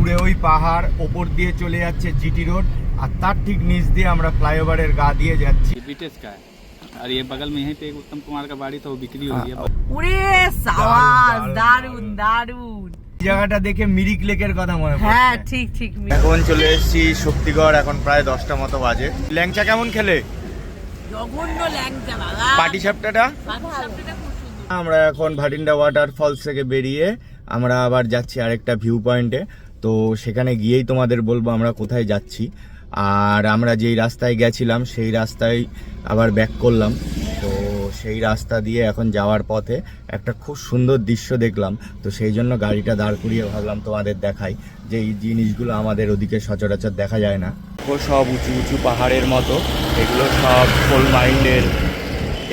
দূরে ওই পাহাড়, ওপর দিয়ে চলে যাচ্ছে জিটি রোড, আর তার ঠিক নিচ দিয়ে আমরা ফ্লাইওভারের গা দিয়ে যাচ্ছি। बीटेस का है और ये बगल में यहीं पे एक उत्तम कुमार का बाड़ी तो वो बिक्री हो गई है। উড়ে সাবাস, দারুন দারুন। জায়গাটা দেখে মিরিক লেকের কথা মনে পড়ছে। হ্যাঁ ঠিক ঠিক। এখন চলে এসেছি শক্তিগড়, এখন প্রায় 10টা মতো বাজে। ল্যাংচা কেমন খেলে? জঘন্য ল্যাংচা বাবা। পাটি সাপটাটা আমরা এখন ভাটিন্ডা ওয়াটারফলস থেকে বেরিয়ে আমরা আবার যাচ্ছি আরেকটা ভিউ পয়েন্টে। তো সেখানে গিয়েই তোমাদের বলবো আমরা কোথায় যাচ্ছি। আর আমরা যেই রাস্তায় গেছিলাম সেই রাস্তায় আবার ব্যাক করলাম। তো সেই রাস্তা দিয়ে এখন যাওয়ার পথে একটা খুব সুন্দর দৃশ্য দেখলাম। তো সেই জন্য গাড়িটা দাঁড় করিয়ে ভাবলাম তোমাদের দেখাই যে এই জিনিসগুলো আমাদের ওদিকে সচরাচর দেখা যায় না। ও সব উঁচু উঁচু পাহাড়ের মতো, এগুলো সব কোল মাইন্ডের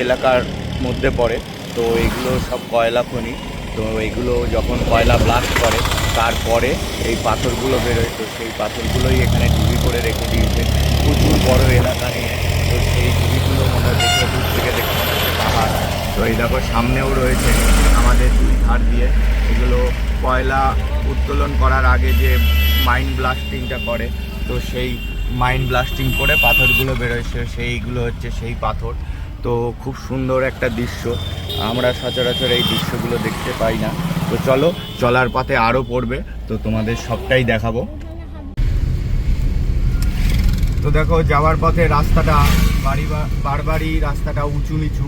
এলাকার মধ্যে পড়ে। তো এগুলো সব কয়লা খনি। তো এগুলো যখন কয়লা ব্লাস্ট করে তারপরে এই পাথরগুলো বেরোয়। তো সেই পাথরগুলোই এখানে ঢিবি করে রেখে দিয়েছে প্রচুর বড় এলাকা নিয়ে। তো সেই ঢিবিগুলো মনে দেখে দূর থেকে দেখে মনে হচ্ছে পাহাড়। তো এই দেখো সামনেও রয়েছে আমাদের দুই ধার দিয়ে। এগুলো কয়লা উত্তোলন করার আগে যে মাইন ব্লাস্টিংটা করে, তো সেই মাইন ব্লাস্টিং করে পাথরগুলো বেরোয়, সেইগুলো হচ্ছে সেই পাথর। তো খুব সুন্দর একটা দৃশ্য, আমরা সচরাচর এই দৃশ্যগুলো দেখতে পাই না। তো চলো, চলার পথে আরও পড়বে, তো তোমাদের সবটাই দেখাবো। তো দেখো যাওয়ার পথে রাস্তাটা বারবারই রাস্তাটা উঁচু নিচু,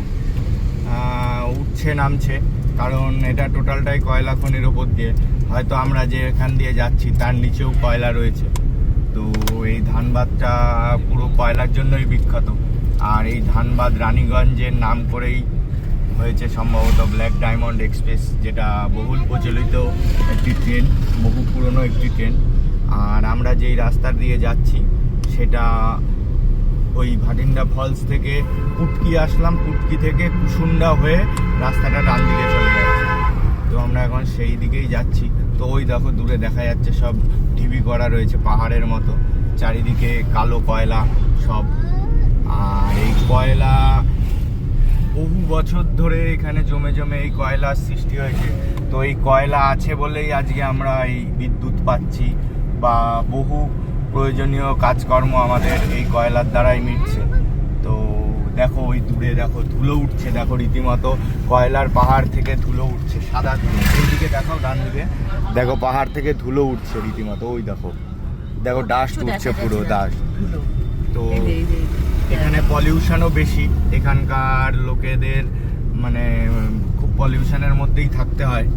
উঠছে নামছে, কারণ এটা টোটালটাই কয়লা খনির ওপর দিয়ে। হয়তো আমরা যে এখান দিয়ে যাচ্ছি তার নিচেও কয়লা রয়েছে। তো এই ধানবাদটা পুরো কয়লার জন্যই বিখ্যাত। আর এই ধানবাদ রানীগঞ্জের নাম করেই হয়েছে সম্ভবত ব্ল্যাক ডায়মন্ড এক্সপ্রেস, যেটা বহুল প্রচলিত একটি ট্রেন, বহু পুরনো একটি ট্রেন। আর আমরা যেই রাস্তা দিয়ে যাচ্ছি সেটা ওই ভাটিন্ডা ফলস থেকে পুটকি আসলাম, পুটকি থেকে কুসুন্ডা হয়ে রাস্তাটা ডান দিকে চলে যাচ্ছে। তো আমরা এখন সেই দিকেই যাচ্ছি। তো ওই দেখো দূরে দেখা যাচ্ছে সব ঢিবি করা রয়েছে পাহাড়ের মতো, চারিদিকে কালো কয়লা সব। আর এই কয়লা বহু বছর ধরে এখানে জমে জমে এই কয়লার সৃষ্টি হয়েছে। তো এই কয়লা আছে বলেই আজকে আমরা এই বিদ্যুৎ পাচ্ছি, বা বহু প্রয়োজনীয় কাজকর্ম আমাদের এই কয়লার দ্বারাই মিটছে। তো দেখো ওই দূরে দেখো ধুলো উঠছে, দেখো রীতিমতো কয়লার পাহাড় থেকে ধুলো উঠছে, সাদা ধুলো। এই দিকে দেখো ডান দিকে দেখো পাহাড় থেকে ধুলো উঠছে রীতিমতো, ওই দেখো দেখো ডাস্ট উঠছে, পুরো ডাস্ট। তো এখানে পলিউশনও বেশি, এখানকার লোকেদের মানে খুব পলিউশনের মধ্যেই থাকতে হয়।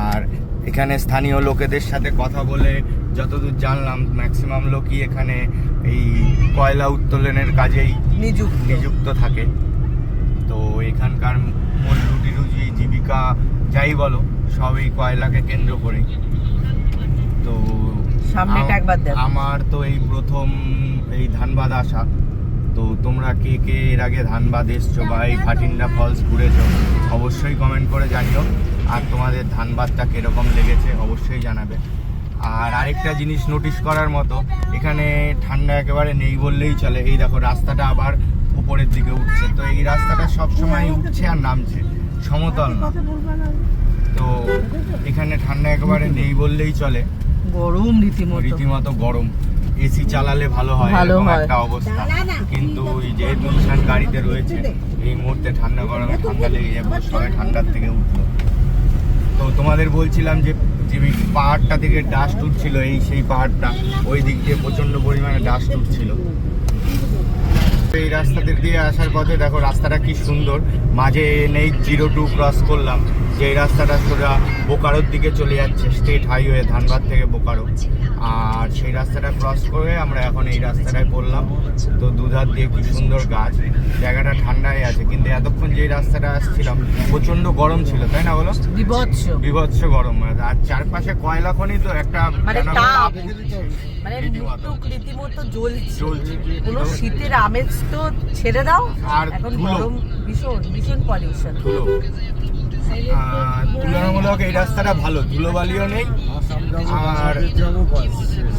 আর এখানে স্থানীয় লোকেদের সাথে কথা বলে যতদূর জানলাম ম্যাক্সিমাম লোকই এখানে এই কয়লা উত্তোলনের কাজেই নিযুক্ত থাকে। তো এখানকার মূল রুটি রুজি জীবিকা যাই বলো সব এই কয়লাকে কেন্দ্র করে। তো আমার তো এই প্রথম এই ধানবাদ আসা। তো তোমরা কে কে এর আগে ধানবাদ এসছো বা এই ভাটিন্ডা ফলস ঘুরেছো অবশ্যই কমেন্ট করে জানিও। আর তোমাদের ধানবাদটা কিরকম লেগেছে অবশ্যই জানাবে। আর আরেকটা জিনিস নোটিস করার মতো, এখানে ঠান্ডা একেবারে নেই বললেই চলে। এই দেখো রাস্তাটা আবার উপরের দিকে উঠছে। তো এই রাস্তাটা সবসময় উঠছে আর নামছে, সমতল না। তো এখানে ঠান্ডা একেবারে নেই বললেই চলে, গরম রীতিমতো গরম। এসি চালালে ভালো হয় এরকম একটা অবস্থা, কিন্তু যেহেতু ঈশান গাড়িতে রয়েছে এই মুহূর্তে ঠান্ডা গরমে ঠান্ডা লেগে যাবে, সবাই ঠান্ডার থেকে উঠলো। তো তোমাদের বলছিলাম যে পাহাড়টা থেকে ডাস্ট উঠছিল, সেই পাহাড়টা ওই দিক দিয়ে প্রচন্ড পরিমাণে ডাস্ট উঠছিল। এই রাস্তা দিয়ে আসার পথে দেখো রাস্তাটা কি সুন্দর, মাঝে নেই 02 ক্রস করলাম, যে রাস্তাটা সোজা বোকারোর দিকে চলে যাচ্ছে, স্টেট হাইওয়ে ধানবাদ থেকে বোকারো। আর সেই রাস্তাটা ক্রস করে আমরা এখন এই রাস্তাটায় পড়লাম। তো দুধার দিয়ে কি সুন্দর গাছ, জায়গাটা ঠান্ডায় আছে। কিন্তু এতক্ষণ যে রাস্তাটা আসছিলাম প্রচন্ড গরম ছিল, তাই না বলো? বিভৎস গরম। আর চারপাশে কয়লা খনি, তো একটা রীতিমতো জ্বলছে। কোনো শীতের আমেজ তো ছেড়ে দাও, আর এখন গরম, ভীষণ পলিউশন। তুলনামূলক এই রাস্তাটা ভালো, ধুলোবালিও নেই আর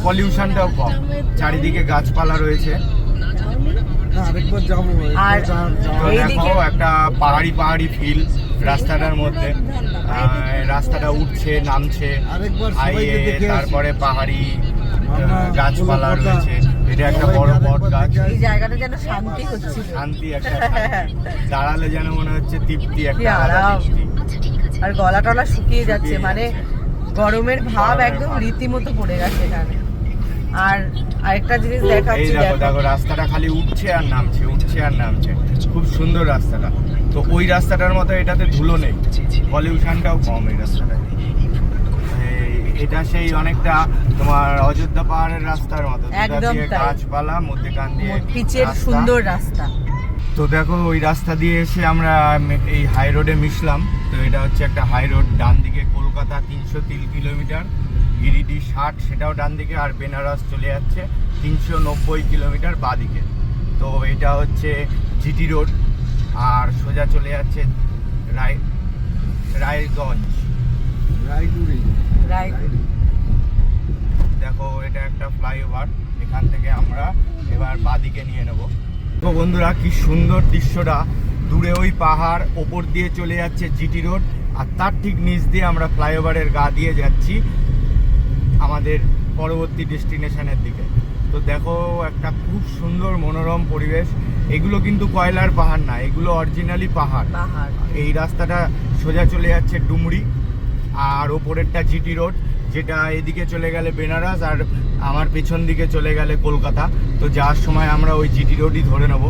পলিউশনটাও কম, চারিদিকে গাছপালা রয়েছে। আর দেখো একটা পাহাড়ি ফিল রাস্তাটার মধ্যে। রাস্তাটা উঠছে নামছে, তারপরে পাহাড়ি গাছপালা রয়েছে। এটা একটা বড় বট গাছ। এই জায়গাটা যেন শান্তি হচ্ছে, শান্তি একটা দাঁড়ালে যেন মনে হচ্ছে তৃপ্তি একটা। আর গলা টলা শুকিয়ে যাচ্ছে, মানে গরমের ভাব একদম রীতিমতো পড়ে গেছে এখানে। আর আরেকটা জিনিস দেখাচ্ছি, দেখো রাস্তাটা খালি উঠছে আর নামছে, উঠছে আর নামছে, খুব সুন্দর রাস্তাটা। তো ওই রাস্তাটার মতো এটাতে ধুলো নেই, পলিউশনটাও কম এই রাস্তাটায়। এটা সেই অনেকটা তোমার অযোধ্যা পাহাড়ের রাস্তার মতো, গাছপালা মধ্যেখান দিয়ে পিচের সুন্দর রাস্তা। তো দেখো ওই রাস্তা দিয়ে এসে আমরা এই হাই রোডে মিশলাম। তো এটা হচ্ছে একটা হাই রোড, ডান দিকে কলকাতা 303 কিলোমিটার, গিরিডি 60 সেটাও ডান দিকে, আর বেনারস চলে যাচ্ছে 390 কিলোমিটার বাঁ দিকে। তো এটা হচ্ছে জিটি রোড, আর সোজা চলে যাচ্ছে রায়গঞ্জ। দেখো এটা একটা ফ্লাইওভার, এখান থেকে আমরা এবার বাঁদিকে নিয়ে নেব। তো বন্ধুরা কি সুন্দর দৃশ্যটা, দূরে ওই পাহাড়, ওপর দিয়ে চলে যাচ্ছে জিটি রোড, আর তার ঠিক নিচ দিয়ে আমরা ফ্লাইওভারের গা দিয়ে যাচ্ছি আমাদের পরবর্তী ডেস্টিনেশনের দিকে। তো দেখো একটা খুব সুন্দর মনোরম পরিবেশ। এগুলো কিন্তু কয়লার পাহাড় না, এগুলো অরিজিনালি পাহাড়। এই রাস্তাটা সোজা চলে যাচ্ছে ডুমরি, আর ওপরেরটা জিটি রোড, যেটা এদিকে চলে গেলে বেনারস, আর আমার পেছন দিকে চলে গেলে কলকাতা। তো যাওয়ার সময় আমরা ওই জিটি রোডই ধরে নেব।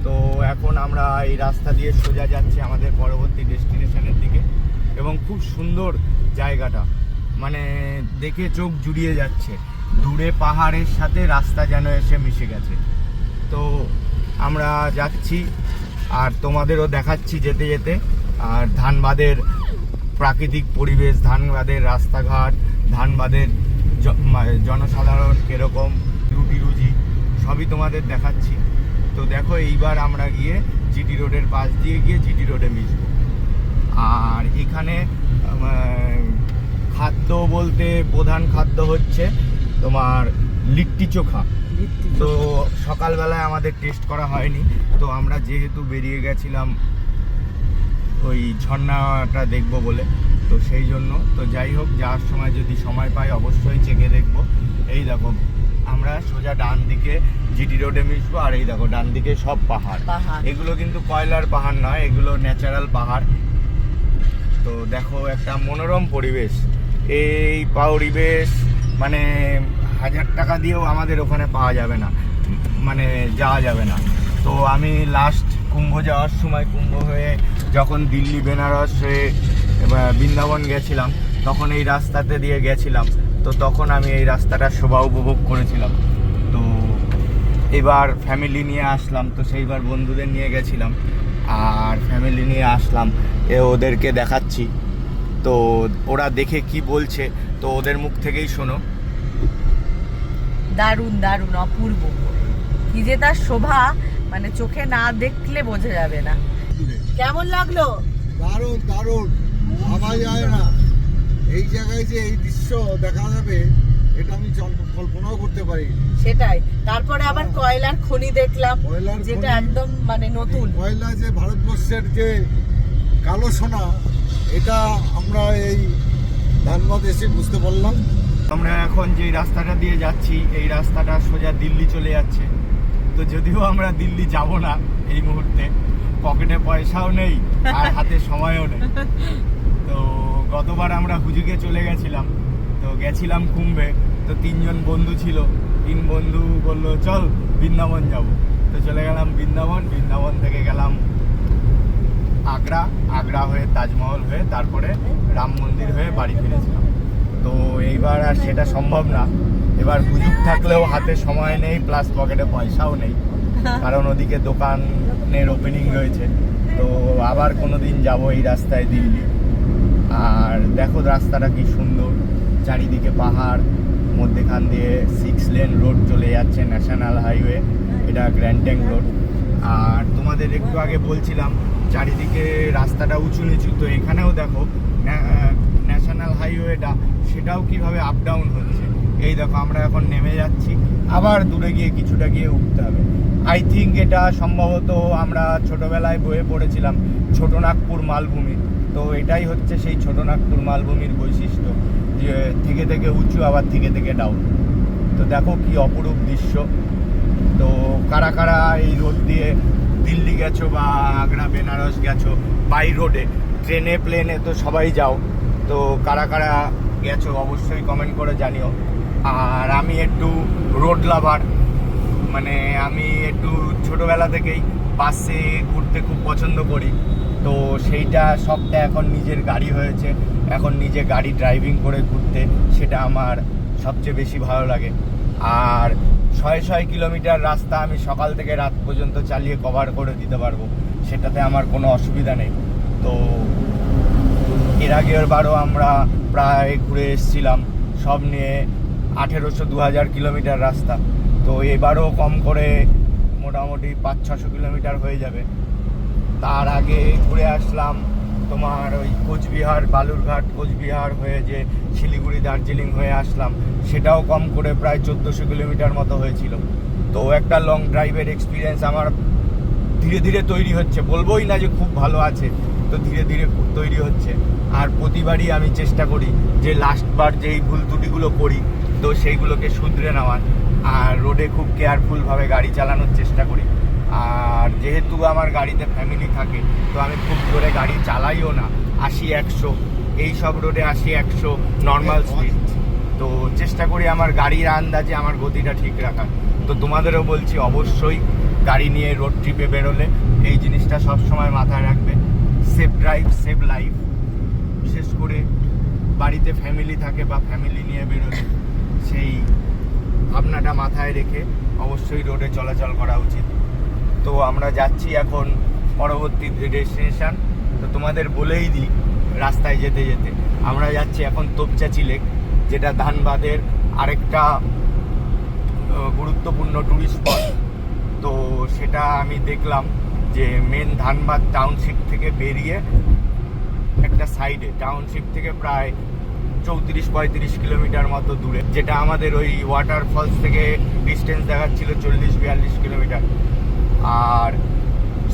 তো এখন আমরা এই রাস্তা দিয়ে সোজা যাচ্ছি আমাদের পরবর্তী ডেস্টিনেশনের দিকে। এবং খুব সুন্দর জায়গাটা, মানে দেখে চোখ জুড়িয়ে যাচ্ছে, দূরে পাহাড়ের সাথে রাস্তা যেন এসে মিশে গেছে। তো আমরা যাচ্ছি আর তোমাদেরও দেখাচ্ছি যেতে যেতে। আর ধানবাদের প্রাকৃতিক পরিবেশ, ধানবাদের রাস্তাঘাট, ধানবাদের জনসাধারণ কিরকম, রুটি রুজি সবই তোমাদের দেখাচ্ছি। তো দেখো এইবার আমরা গিয়ে জিটি রোডের পাশ দিয়ে গিয়ে জিটি রোডে মিশবো। আর এখানে খাদ্য বলতে প্রধান খাদ্য হচ্ছে তোমার লিট্টি চোখা। তো সকালবেলায় আমাদের টেস্ট করা হয়নি, তো আমরা যেহেতু বেরিয়ে গেছিলাম ওই ঝর্ণাটা দেখবো বলে, তো সেই জন্য। তো যাই হোক, যাওয়ার সময় যদি সময় পাই অবশ্যই চেখে দেখবো। এই দেখো আমরা সোজা ডান দিকে জিটি রোডে মিশবো, আর এই দেখো ডান দিকে সব পাহাড়। এগুলো কিন্তু কয়লার পাহাড় নয়, এগুলো ন্যাচারাল পাহাড়। তো দেখো একটা মনোরম পরিবেশ, এই পরিবেশ মানে 1000 টাকা দিয়েও আমাদের ওখানে পাওয়া যাবে না, মানে যাওয়া যাবে না। তো আমি লাস্ট কুম্ভ যাওয়ার সময়, কুম্ভ হয়ে যখন দিল্লি বেনারস হয়ে বৃন্দাবন গেছিলাম, তখন এই রাস্তাতে দিয়ে গেছিলাম। তো তখন আমি এই রাস্তাটা শোভা উপভোগ করেছিলাম। তো এবার ফ্যামিলি নিয়ে আসলাম, তো সেইবার বন্ধুদের নিয়ে গেছিলাম আর ফ্যামিলি নিয়ে আসলাম, ওদেরকে দেখাচ্ছি। তো ওরা দেখে কি বলছে, তো ওদের মুখ থেকেই শোনো। দারুণ দারুণ, অপূর্ব, কি যে তার শোভা, মানে চোখে না দেখলে বোঝা যাবে না। কেমন লাগলো? দারুণ দারুণ, ভাবা যায় না এই জায়গায় যে এই দৃশ্য দেখা যাবে, এটা আমি কল্পনাও করতে পারি। সেটাই। তারপরে আবার কয়লার খনি দেখলাম, যেটা একদম মানে নতুন। কয়লা যে ভারতবর্ষের যে কালো সোনা, এটা আমরা এই ধানবাদ এসে বুঝতে পারলাম। আমরা এখন যে রাস্তাটা দিয়ে যাচ্ছি, এই রাস্তাটা সোজা দিল্লি চলে যাচ্ছে। তো যদিও আমরা দিল্লি যাব না এই মুহূর্তে, পকেটে পয়সাও নেই আর হাতে সময়ও নেই। তো গতবার আমরা হুজুগে চলে গেছিলাম, তো গেছিলাম কুম্ভে। তো 3 জন বন্ধু ছিল, 3 বন্ধু বললো চল বৃন্দাবন যাব। তো চলে গেলাম বৃন্দাবন, বৃন্দাবন থেকে গেলাম আগ্রা, আগ্রা হয়ে তাজমহল হয়ে তারপরে রাম মন্দির হয়ে বাড়ি ফিরেছিলাম। তো এইবার আর সেটা সম্ভব না, এবার হুজুগ থাকলেও হাতে সময় নেই, প্লাস পকেটে পয়সাও নেই, কারণ ওদিকে দোকানের ওপেনিং রয়েছে। তো আবার কোনো দিন যাবো এই রাস্তায় দিল্লি। আর দেখো রাস্তাটা কি সুন্দর, চারিদিকে পাহাড়, মধ্যেখান দিয়ে 6 লেন রোড চলে যাচ্ছে, ন্যাশনাল হাইওয়ে, এটা গ্র্যান্ড ট্যাঙ্ক রোড। আর তোমাদের একটু আগে বলছিলাম চারিদিকে রাস্তাটা উঁচু নিচু, তো এখানেও দেখো ন্যাশনাল হাইওয়েটা, সেটাও কিভাবে আপ ডাউন হচ্ছে। এই দেখো আমরা এখন নেমে যাচ্ছি, আবার দূরে গিয়ে কিছুটা গিয়ে উঠতে হবে। আই থিঙ্ক এটা সম্ভবত আমরা ছোটবেলায় বইয়ে পড়েছিলাম ছোটনাগপুর মালভূমি, তো এটাই হচ্ছে সেই ছোটনাগপুর মালভূমির বৈশিষ্ট্য, যে থেকে থেকে উঁচু আবার থেকে থেকে ডাউন। তো দেখো কি অপরূপ দৃশ্য। তো কারা কারা এই রোড দিয়ে দিল্লি গেছো বা আগ্রা বেনারস গেছো বাই রোডে, ট্রেনে প্লেনে তো সবাই যাও, তো কারা কারা গেছো অবশ্যই কমেন্ট করে জানিও। আর আমি একটু রোড লাভার, মানে আমি একটু ছোটোবেলা থেকেই বাসে ঘুরতে খুব পছন্দ করি। তো সেইটা সবটা এখন নিজের গাড়ি হয়েছে, এখন নিজে গাড়ি ড্রাইভিং করে ঘুরতে সেটা আমার সবচেয়ে বেশি ভালো লাগে। আর 600 কিলোমিটার রাস্তা আমি সকাল থেকে রাত পর্যন্ত চালিয়ে কভার করে দিতে পারবো, সেটাতে আমার কোনো অসুবিধা নেই। তো এর আগের বারও আমরা প্রায় ঘুরে এসেছিলাম সব নিয়ে 1800-2000 কিলোমিটার রাস্তা। তো এবারও কম করে মোটামুটি 500-600 কিলোমিটার হয়ে যাবে। তার আগে ঘুরে আসলাম তোমার ওই কোচবিহার, বালুরঘাট কোচবিহার হয়ে যে শিলিগুড়ি দার্জিলিং হয়ে আসলাম, সেটাও কম করে প্রায় 1400 কিলোমিটার মতো হয়েছিল। তো একটা লং ড্রাইভের এক্সপিরিয়েন্স আমার ধীরে ধীরে তৈরি হচ্ছে, বলবোই না যে খুব ভালো আছে, তো ধীরে ধীরে তৈরি হচ্ছে। আর প্রতিবারই আমি চেষ্টা করি যে লাস্টবার যেই ভুল ত্রুটিগুলো করি তো সেইগুলোকে শুধরে নেওয়ার, আর রোডে খুব কেয়ারফুলভাবে গাড়ি চালানোর চেষ্টা করি। আর যেহেতু আমার গাড়িতে ফ্যামিলি থাকে তো আমি খুব জোরে গাড়ি চালাইও না, 80-100 এই সব রোডে 80-100 নর্মাল স্পিড। তো চেষ্টা করি আমার গাড়ির আন্দাজে আমার গতিটা ঠিক রাখার। তো তোমাদেরও বলছি অবশ্যই গাড়ি নিয়ে রোড ট্রিপে বেরোলে এই জিনিসটা সবসময় মাথায় রাখবে, সেফ ড্রাইভ সেভ লাইফ। বিশেষ করে বাড়িতে ফ্যামিলি থাকে বা ফ্যামিলি নিয়ে বেরোলে সেই ভাবনাটা মাথায় রেখে অবশ্যই রোডে চলাচল করা উচিত। তো আমরা যাচ্ছি এখন পরবর্তী ডেস্টিনেশন। তো তোমাদের বলেই দিই রাস্তায় যেতে যেতে আমরা যাচ্ছি এখন তোপচাঁচি লেক, যেটা ধানবাদের আরেকটা গুরুত্বপূর্ণ টুরিস্ট স্পট। তো সেটা আমি দেখলাম যে মেন ধানবাদ টাউনশিপ থেকে বেরিয়ে একটা সাইডে, টাউনশিপ থেকে প্রায় 34-35 কিলোমিটার মতো দূরে, যেটা আমাদের ওই ওয়াটারফলস থেকে ডিস্টেন্স দেখাচ্ছিল 40-42 কিলোমিটার, আর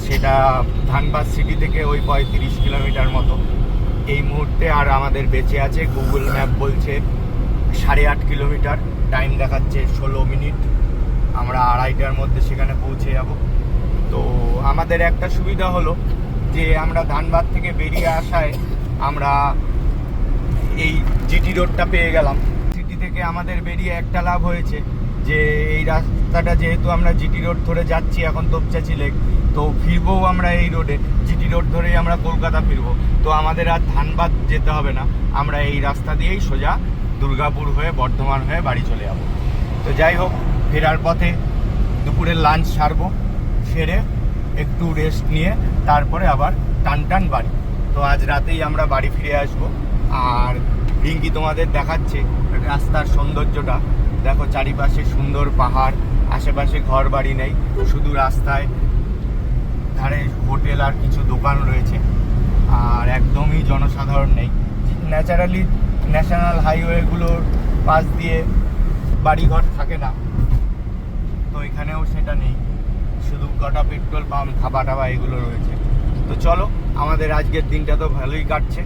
সেটা ধানবাদ সিটি থেকে ওই 35 কিলোমিটার মতো এই মুহূর্তে। আর আমাদের বেঁচে আছে, গুগল ম্যাপ বলছে 8.5 কিলোমিটার, টাইম দেখাচ্ছে 16 মিনিট। আমরা 2:30টার মধ্যে সেখানে পৌঁছে যাব। তো আমাদের একটা সুবিধা হলো যে আমরা ধানবাদ থেকে বেরিয়ে আসায় আমরা এই জিটি রোডটা পেয়ে গেলাম। সিটি থেকে আমাদের বেরিয়ে একটা লাভ হয়েছে যে এই রাস্তাটা যেহেতু আমরা জিটি রোড ধরে যাচ্ছি এখন তোপচাঁচি লেক, তো ফিরবো আমরা এই রোডে, জিটি রোড ধরেই আমরা কলকাতা ফিরবো। তো আমাদের আর ধানবাদ যেতে হবে না, আমরা এই রাস্তা দিয়েই সোজা দুর্গাপুর হয়ে বর্ধমান হয়ে বাড়ি চলে যাবো। তো যাই হোক, ফেরার পথে দুপুরের লাঞ্চ সারবো, সেরে একটু রেস্ট নিয়ে তারপরে আবার টান বাড়ি। তো আজ রাতেই আমরা বাড়ি ফিরে আসবো। আর রিঙ্কি তোমাদের দেখাচ্ছে রাস্তার সৌন্দর্যটা, দেখো চারিপাশে সুন্দর পাহাড়, আশেপাশে ঘর বাড়ি নেই, শুধু রাস্তায় ধারে হোটেল আর কিছু দোকান রয়েছে, আর একদমই জনসাধারণ নেই। ন্যাচারালি ন্যাশনাল হাইওয়েগুলোর পাশ দিয়ে বাড়িঘর থাকে না, তো এখানেও সেটা নেই, শুধু কটা পেট্রোল পাম্প, খাবা টাবা এগুলো রয়েছে। তো চলো, আমাদের আজকের দিনটা তো ভালোই কাটছে।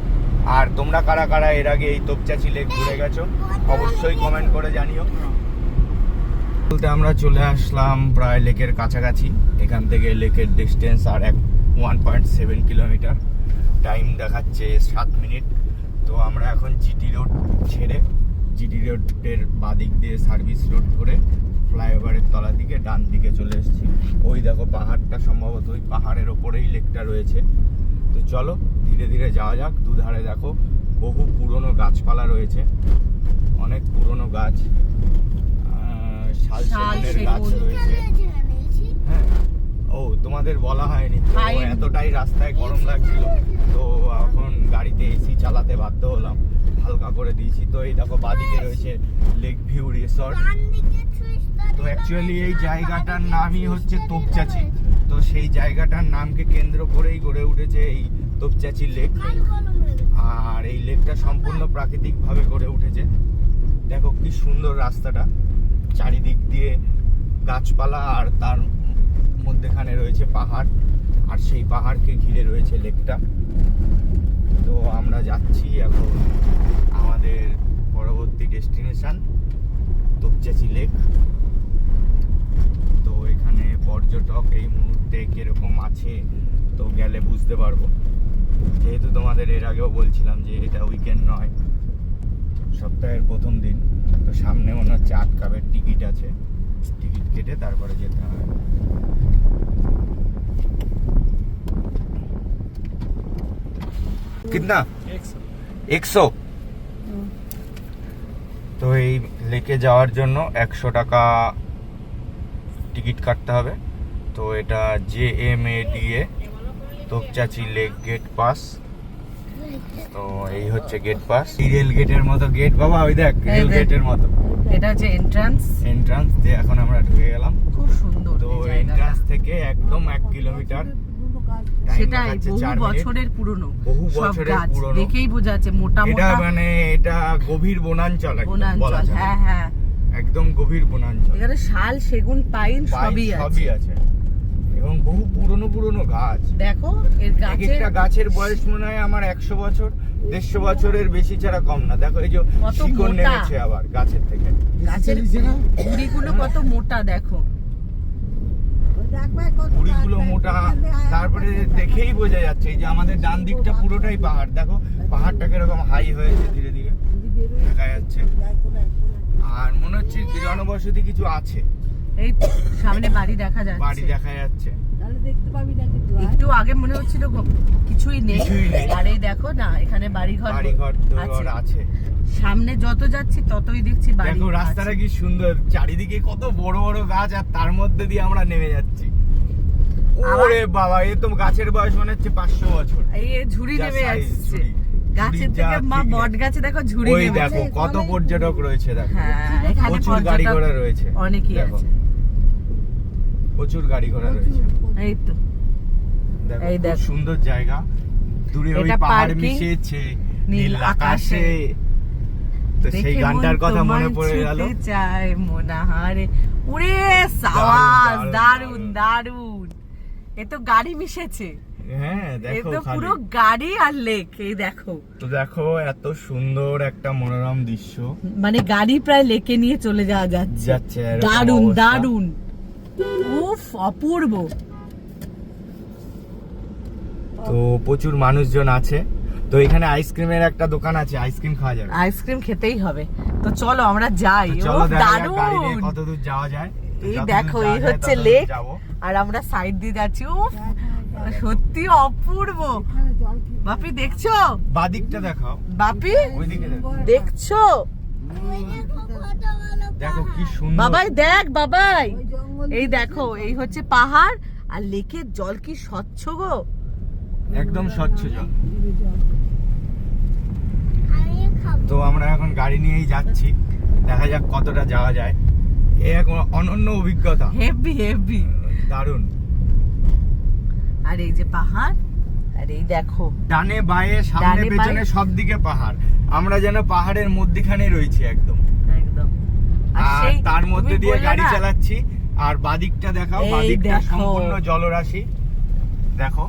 আর তোমরা কারা কারা এর আগে এই তোপচাঁচি লেক ঘুরে গেছো অবশ্যই কমেন্ট করে জানিও। বলতে আমরা চলে আসলাম প্রায় লেকের কাছাকাছি, এখান থেকে লেকের ডিস্টেন্স আর 1.7 কিলোমিটার, টাইম দেখাচ্ছে 7 মিনিট। তো আমরা এখন জিটি রোড ছেড়ে জিটি রোডের বাদিক দিয়ে সার্ভিস রোড ধরে ফ্লাইওভারের তলা দিকে ডান দিকে চলে এসেছি। ওই দেখো পাহাড়টা, সম্ভবত ওই পাহাড়ের ওপরেই লেকটা রয়েছে। তো চলো ধীরে ধীরে যাওয়া যাক। দুধারে দেখো বহু পুরনো গাছপালা রয়েছে, অনেক পুরনো গাছ, শাল সেগুনের গাছ রয়েছে। হ্যাঁ, ও তোমাদের বলা হয়নি, এতটাই রাস্তায় গরম লাগছিল তো এখন গাড়িতে এসি চালাতে বাধ্য হলাম, হালকা করে দিয়েছি। তো এই দেখো বাদিকে রয়েছে লেক ভিউ রিসর্ট। তো অ্যাকচুয়ালি এই জায়গাটার নামই হচ্ছে তোপচাঁচি, তো সেই জায়গাটার নামকে কেন্দ্র করেই গড়ে উঠেছে এই তোপচাঁচি লেক। আর এই লেকটা সম্পূর্ণ প্রাকৃতিকভাবে গড়ে উঠেছে। দেখো কি সুন্দর রাস্তাটা, চারিদিক দিয়ে গাছপালা আর তার মধ্যেখানে রয়েছে পাহাড়, আর সেই পাহাড়কে ঘিরে রয়েছে লেকটা। তো আমরা যাচ্ছি এখন আমাদের পরবর্তী ডেস্টিনেশন তোপচাচি লেক। তো এখানে পর্যটক এই মুহূর্তে কিরকম আছে তো গেলে বুঝতে পারবো। যেহেতু তোমাদের এর আগেও বলছিলাম যে এটা উইকেন্ড নয়, সপ্তাহের প্রথম দিন, তো সামনে মনে হচ্ছে আটকাবের টিকিট আছে, টিকিট কেটে তারপরে যেতে হবে। কিতনা 100। তো এই লেকে যাওয়ার জন্য 100 টাকা টিকিট কাটতে হবে। তো এটা JMADA Topchanchi lake gate pass. তো এই হচ্ছে গেট পাস, রেল গেটের মতো গেট বাবা, ওই দেখ রেল গেটের মতো। এটা হচ্ছে এন্ট্রান্স দিয়ে এখন আমরা ঢুকে গেলাম। খুব সুন্দর তো এই জায়গাটা। এন্ট্রান্স থেকে একদম 1 কিলোমিটার। সেটাই বহু বছরের পুরনো, বহু সব বছরের গাছ পুরনো। দেখেই বোঝা যাচ্ছে মোটা এটা মোটা মানে এটা গভীর বনাঞ্চল, একদম বলা বনাঞ্চল। যায়। হ্যাঁ হ্যাঁ, একদম গভীর বনাঞ্চল। এখানে শাল, সেগুন, পাইন সবই আছে। আছে এবং বহু পুরনো পুরনো গাছ। দেখো এর এক গাছের একটা গাছের বয়স মনে হয় আমার 100 বছর, 150 বছরের বেশি ছাড়া কম না। দেখো এই যে কত শিকড় মোটা। নেমেছে আবার গাছের থেকে। গাছের গুড়িগুলো কত মোটা দেখো। কুড়িগুলো মোটা, তারপরে দেখেই বোঝা যাচ্ছে এই যে আমাদের ডান দিকটা পুরোটাই পাহাড়। দেখো পাহাড়টা কিরকম হাই হয়েছে, ধীরে ধীরে দেখা যাচ্ছে। আর মনে হচ্ছে জনবসতি কিছু আছে, এই সামনে বাড়ি দেখা যাচ্ছে, বাড়ি দেখা যাচ্ছে। একটু আগে মনে হচ্ছিল কিছুই নেই, কিছুই নেই। আর এই দেখো না এখানে বাড়িঘর বাড়িঘর আছে। সামনে যত যাচ্ছি ততই দেখছি বাড়ি। দেখো রাস্তাটা কি সুন্দর, চারিদিকে কত বড় বড় গাছ, আর তার মধ্যে দিয়ে আমরা নেমে যাচ্ছি। ওরে বাবা, এ তো গাছের বয়স মনে হচ্ছে 500 বছর। এই ঝুড়ি যা নেমে size, যাচ্ছে ঝুড়ি। গাছের ঝুড়ির যা থেকে। মা thickness। বট গাছে দেখো ঝুড়ি ওই নেমে দেখো কত পর্যটক রয়েছে, দেখো হ্যাঁ, এখানে প্রচুর গাড়ি ঘোড়া রয়েছে, অনেকই দেখো। আছে। প্রচুর গাড়ি ঘোড়া রয়েছে। এই তো দেখো এই খুব দেখো। সুন্দর জায়গা, দূরে ওই এটা পাহাড় parking, মিশেছে নীল নীল আকাশে। তো সেই দেখে গানটার মন কথা মনে তোমায় পড়ে গেল। ছুঁতে চায় মনাহারে। উড়ে সাওয়াজ, দারুণ, দারুন দারুন। এ তো গাড়ি মিশেছে, হ্যাঁ এ দেখো তো খালি। পুরো গাড়ি আর লেক। এই দেখো তো দেখো এত সুন্দর একটা মনোরম দৃশ্য মানে গাড়ি প্রায় লেকে নিয়ে চলে যাওয়া যাচ্ছে। যাচ্ছে, এরকম দারুন অবস্থা। দারুন, উফ অপূর্ব। তো প্রচুর মানুষজন আছে। তো এখানে আইসক্রিমের একটা দোকান আছে, আইসক্রিম খাওয়া যাবে। আইসক্রিম খেতেই হবে। তো চলো আমরা যাই। তো চলো উফ, দেখা যাক গাড়ি নিয়ে দারুন। কত দূর যাওয়া যায়। তো এই যতদূর দেখো যাওয়া এই যায় হচ্ছে ততদূর লেক, যাবো। আর আমরা সাইড দিয়ে যাচ্ছি। উফ সত্যি অপূর্ব। বাপি দেখছো? বাদিকটা দেখাও, বাপি ওইদিকে দেখো। দেখছো? দেখো কি সুন্দর। বাবাই দেখ, বাবাই এই দেখো, এই হচ্ছে পাহাড় আর লেকের জল কি স্বচ্ছ গো, একদম স্বচ্ছ জল। তো আমরা এখন গাড়ি নিয়েই যাচ্ছি, দেখা যাক কতটা যাওয়া যায়। এ এক অনন্য অভিজ্ঞতা, হেভি হেভি। দারুণ। আর এই যে পাহাড়, আর এই দেখো ডানে বায়ে সামনে ডানে পেছনে বায়ে। সব দিকে পাহাড়। আমরা যেন পাহাড়ের মধ্যখানে রয়েছি একদম। একদম। আর আর সেই তার মধ্যে তুমি দিয়ে বললে গাড়ি না, চালাচ্ছি। আর বাদিকটা দেখাও, এই বাদিকটা দেখো। সম্পূর্ণ জলরাশি। দেখো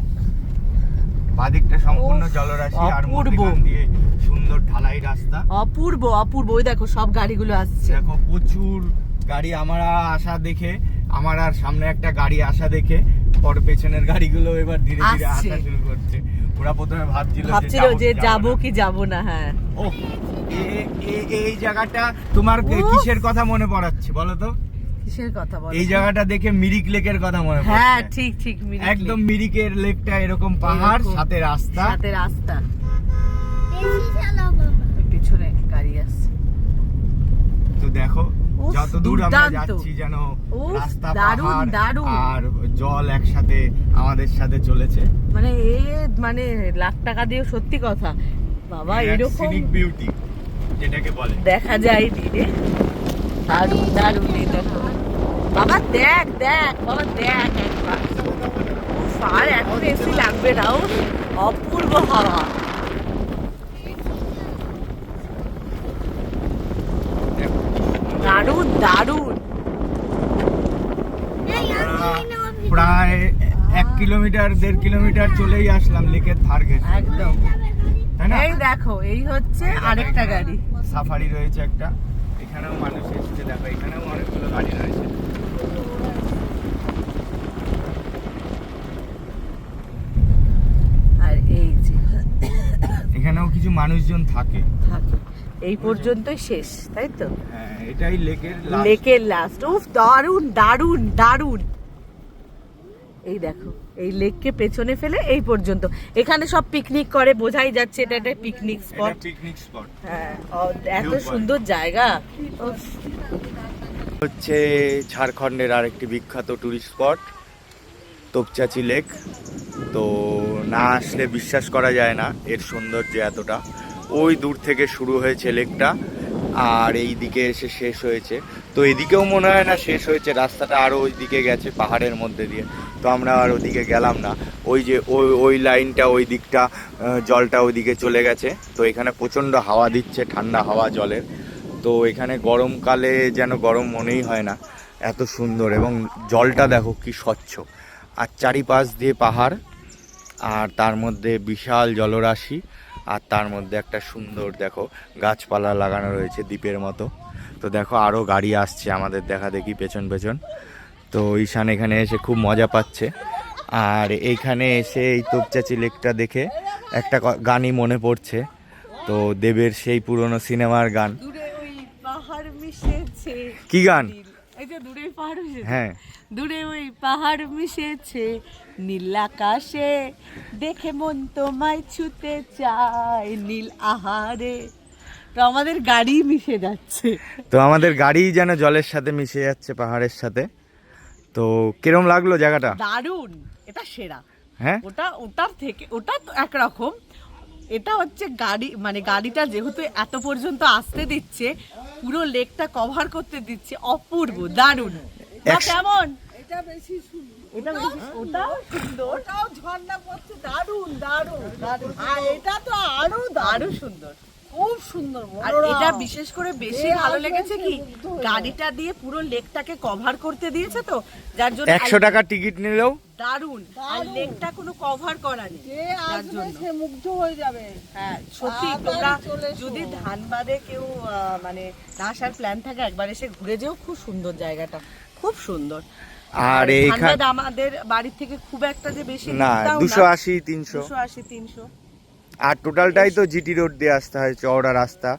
বাদিকটা সম্পূর্ণ উফ, জলরাশি, আর অপূর্ব। মধ্যখান দিয়ে সুন্দর ঢালাই রাস্তা। অপূর্ব অপূর্ব। ওই দেখো সব গাড়িগুলো আসছে। দেখো প্রচুর গাড়ি আমরা আসা দেখে, আমার আর সামনে একটা গাড়ি আসা দেখে পর পেছনের গাড়িগুলো এবার ধীরে ধীরে আসছে। আসা শুরু করছে। ওরা প্রথমে ভাবছিল যে যাবো না। কি যাবো না। হ্যাঁ ও এই জায়গাটা তোমার উফ। কিসের কথা মনে পড়াচ্ছে বলো তো? কিসের কথা বলো? এই জায়গাটা দেখে মিরিক লেকের কথা মনে পড়ছে। হ্যাঁ ঠিক ঠিক, মিরিক একদম লেক। মিরিকের লেকটা এরকম পাহাড়, এরকম। সাথে রাস্তা। সাথে রাস্তা। ওই পিছনে গাড়ি আসছে। তো দেখো উফ, যত দূর আমরা দুর্দান্ত। যাচ্ছি যেন উফ, রাস্তা, দারুণ, পাহাড় দারুণ। আর জল একসাথে আমাদের সাথে চলেছে। মানে মানে লাখ টাকা দিয়েও সত্যি কথা বাবা এরকম সিনিক বিউটি যেটাকে বলে। দেখা যায় রে। দারুণ দারুণ। এই দেখো বাবা, দেখ দেখ বাবা, দেখ একবার। উফ, আর এখন এসি লাগবে না। উফ, অপূর্ব হাওয়া। দারুণ দারুণ। প্রায় 1 কিলোমিটার 1.5 কিলোমিটার চলেই আসলাম লেকের ধার ঘেঁষে। একদম। তাই না? এই দেখো, এই হচ্ছে আরেকটা গাড়ি। সাফারি রয়েছে একটা, এখানেও মানুষ এসেছে, দেখো এখানেও অনেকগুলো গাড়ি রয়েছে। আর এই যে এখানেও কিছু মানুষজন থাকে। থাকে, এই পর্যন্তই শেষ, তাই তো? হ্যাঁ, এটাই লেকের লেকের লাস্ট। উফ, দারুন দারুন দারুন। এই দেখো, এই লেককে পেছনে ফেলে এই পর্যন্ত। এখানে সব পিকনিক করে, বোঝাই যাচ্ছে এটা একটা পিকনিক স্পট। পিকনিক স্পট হ্যাঁ, এত সুন্দর জায়গা। উফ, হচ্ছে ঝাড়খণ্ডের আরেকটি বিখ্যাত টুরিস্ট স্পট তোপচাঁচি লেক। তো না আসলে বিশ্বাস করা যায় না এর সৌন্দর্য এতটা। ওই দূর থেকে শুরু হয়েছে লেকটা, আর এই দিকে এসে শেষ হয়েছে। তো এদিকেও মনে হয় না শেষ হয়েছে, রাস্তাটা আরও ওই দিকে গেছে পাহাড়ের মধ্যে দিয়ে। তো আমরা আর ওদিকে গেলাম না। ওই যে ওই লাইনটা, ওই দিকটা জলটা ওইদিকে চলে গেছে। তো এখানে প্রচণ্ড হাওয়া দিচ্ছে, ঠান্ডা হাওয়া জলের। তো এখানে গরমকালে যেন গরম মনেই হয় না, এত সুন্দর। এবং জলটা দেখো কি স্বচ্ছ, আর চারিপাশ দিয়ে পাহাড়, আর তার মধ্যে বিশাল জলরাশি, আর তার মধ্যে একটা সুন্দর দেখো গাছপালা লাগানো রয়েছে দ্বীপের মতো। তো দেখো আরও গাড়ি আসছে আমাদের দেখা দেখি পেছন পেছন। তো ঈশান এখানে এসে খুব মজা পাচ্ছে। আর এইখানে এসে এই তোপচাঁচি লেকটা দেখে একটা গানই মনে পড়ছে, তো দেবের সেই পুরনো সিনেমার গান। দূরে ওই পাহাড় মিশেছে। কি গান? এই যে দূরে পাহাড় মিশেছে। হ্যাঁ, দূরে ওই পাহাড় মিশেছে নীল আকাশে, দেখে মন তোমায় ছুতে চায় নীল আহারে। তো আমাদের গাড়ি মিশে যাচ্ছে। তো আমাদের গাড়ি যেন জলের সাথে মিশে যাচ্ছে পাহাড়ের সাথে। তো কিরম লাগলো জায়গাটা? দারুণ, এটা সেরা। হ্যাঁ, ওটার থেকে ওটা তো একরকম, এটা হচ্ছে গাড়ি, মানে গাড়িটা যেহেতু এত পর্যন্ত আসতে দিচ্ছে, পুরো লেকটা কভার করতে দিচ্ছে, অপূর্ব দারুণ। বা কেমন? এটা বেশি সুন্দর, ওটাও সুন্দর, ওটাও ঝর্ণা পড়ছে, দারুণ দারুণ দারুণ। আর এটা তো আরো সুন্দর, খুব সুন্দর। আর এটা বিশেষ করে বেশি ভালো লেগেছে কি, গাড়িটা দিয়ে পুরো লেকটাকে কভার করতে দিয়েছে, তো যার জন্য 100 টাকা টিকিট নিলেও দারুণ। আর লেকটা কোনো কভার করা নেই, যার জন্য সে মুগ্ধ হয়ে যাবে। হ্যাঁ সত্যি, তোমরা যদি ধানবাদে কেউ মানে না আসার প্ল্যান থাকে, একবার এসে ঘুরে যেও, খুব সুন্দর জায়গাটা, খুব সুন্দর। আর এইখানে ধানবাদ আমাদের বাড়ি থেকে খুব একটা যে বেশি না, দূরটাও 280-300। 280-300। আর টোটালটাই তো জিটি রোড দিয়ে আসতে হয়, চওড়া রাস্তা।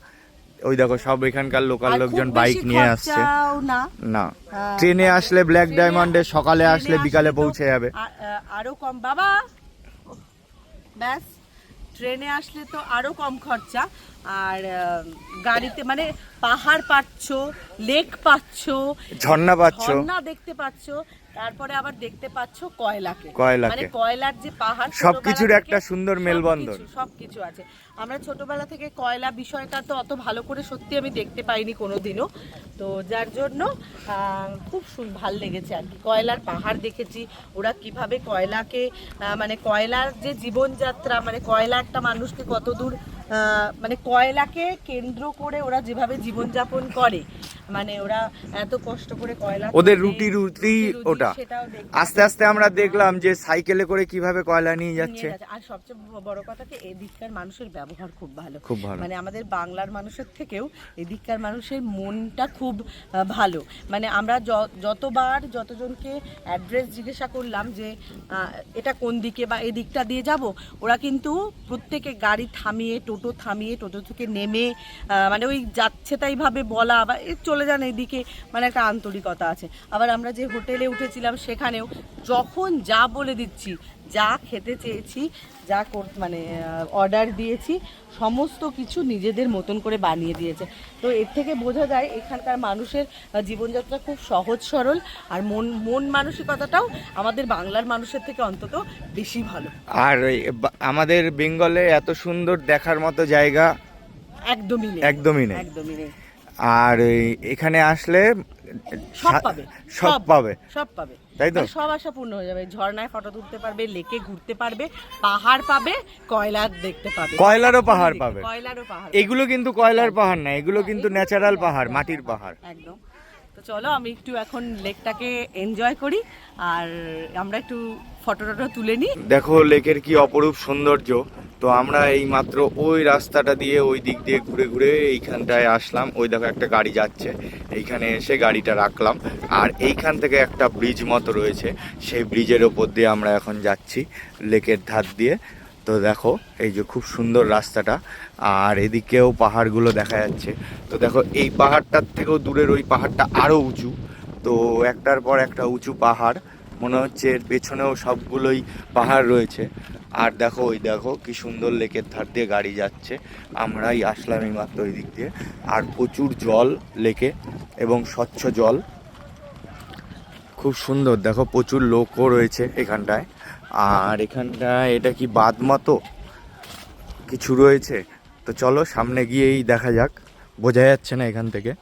ওই দেখো সব এখানকার লোকাল আর লোকজন খুব বাইক বেশি নিয়ে আসছে। খরচাও না। না, হ্যাঁ। ট্রেনে আসলে ব্ল্যাক ডায়মন্ডে সকালে ট্রেনে আসলে বিকালে আসলে তো পৌঁছে যাবে। আরো কম বাবা, ব্যাস ট্রেনে আসলে তো আরো কম খরচা। আর গাড়িতে মানে পাহাড় পাচ্ছ, লেক পাচ্ছ, ঝর্ণা পাচ্ছ, ঝর্ণা দেখতে পাচ্ছ, তারপরে আবার দেখতে পাচ্ছ কয়লাকে। কয়লাকে। মানে কয়লার যে পাহাড়, সবকিছুর ছোটবেলা একটা থেকে সুন্দর মেলবন্ধন। সবকিছু আছে। আমরা ছোটবেলা থেকে কয়লা বিষয়টা তো অত ভালো করে সত্যি আমি দেখতে পাইনি কোনোদিনও, তো যার জন্য খুব ভাল লেগেছে আর কি। কয়লার পাহাড় দেখেছি, ওরা কিভাবে কয়লাকে মানে কয়লার যে জীবনযাত্রা, মানে কয়লা একটা মানুষকে কত দূর, মানে কয়লাকে কেন্দ্র করে ওরা যেভাবে জীবনযাপন করে, মানে ওরা এত কষ্ট করে কয়লা, ওদের রুটি ওটা। আস্তে আস্তে আমরা দেখলাম যে সাইকেলে করে কিভাবে কয়লা নিয়ে যাচ্ছে। আর সবচেয়ে বড় কথা কি, এদিককার মানুষের ব্যবহার খুব ভালো, খুব ভালো। মানে আমাদের বাংলার মানুষের থেকেও এদিককার মানুষের মনটা খুব ভালো। মানে আমরা যতজনকে অ্যাড্রেস জিজ্ঞাসা করলাম যে এটা কোন দিকে বা এই দিকটা দিয়ে যাব, ওরা কিন্তু প্রত্যেকে গাড়ি থামিয়ে, টোটো থামিয়ে, টোটো থেকে নেমে মানে ওই যাচ্ছে তাই ভাবে বলা, বা চলে যান এইদিকে, মানে একটা আন্তরিকতা আছে। আবার আমরা যে হোটেলে উঠেছিলাম সেখানেও যখন যা বলে দিচ্ছি, যা খেতে চেয়েছি, যা মানে অর্ডার দিয়েছি, সমস্ত কিছু নিজেদের মতন করে বানিয়ে দিয়েছে। তো এর থেকে বোঝা যায় এখানকার মানুষের জীবনযাত্রা খুব সহজ সরল, আর মন মানসিকতাটাও আমাদের বাংলার মানুষের থেকে অন্তত বেশি ভালো। আর আমাদের বেঙ্গলে এত সুন্দর দেখার মতো জায়গা একদমই নেই, একদমই নেই। একদমই নেই। আর এখানে আসলে সব পাবে, সব পাবে, সব পাবে, তাই তো? মানে সব আশা পূর্ণ হয়ে যাবে। ঝর্ণায় ফটো তুলতে পারবে, লেকে ঘুরতে পারবে, পাহাড় পাবে, কয়লা দেখতে পাবে, কয়লারও পাহাড় পাবে। কয়লারও পাহাড়। এগুলো কিন্তু কয়লার পাহাড় না, এগুলো কিন্তু ন্যাচারাল পাহাড়, মাটির পাহাড়। একদম। তো চলো আমি একটু এখন লেকটাকে এনজয় করি আর আমরা একটু ফটো টটো তুলে নিই। দেখো লেকের কি অপরূপ সৌন্দর্য। তো আমরা এই মাত্র ওই রাস্তাটা দিয়ে ওই দিক দিয়ে ঘুরে ঘুরে এইখানটায় আসলাম। ওই দেখো একটা গাড়ি যাচ্ছে, এইখানে এসে গাড়িটা রাখলাম। আর এইখান থেকে একটা ব্রিজ মতো রয়েছে, সেই ব্রিজের ওপর দিয়ে আমরা এখন যাচ্ছি লেকের ধার দিয়ে। তো দেখো এই যে খুব সুন্দর রাস্তাটা, আর এদিকেও পাহাড়গুলো দেখা যাচ্ছে। তো দেখো এই পাহাড়টার থেকেও দূরের ওই পাহাড়টা আরও উঁচু। তো একটার পর একটা উঁচু পাহাড়, মনে হচ্ছে এর পেছনেও সবগুলোই পাহাড় রয়েছে। আর দেখো ওই দেখো কি সুন্দর লেকের ধার দিয়ে গাড়ি যাচ্ছে। আমরাই আসলাম এই মাত্র ওই দিক দিয়ে। আর প্রচুর জল লেকে এবং স্বচ্ছ জল, খুব সুন্দর। দেখো প্রচুর লোকও রয়েছে এখানটায়। আর এখানটায় এটা কি বাঁধ মতো কিছু রয়েছে। তো চলো সামনে গিয়েই দেখা যাক, বোঝা যাচ্ছে না এখান থেকে।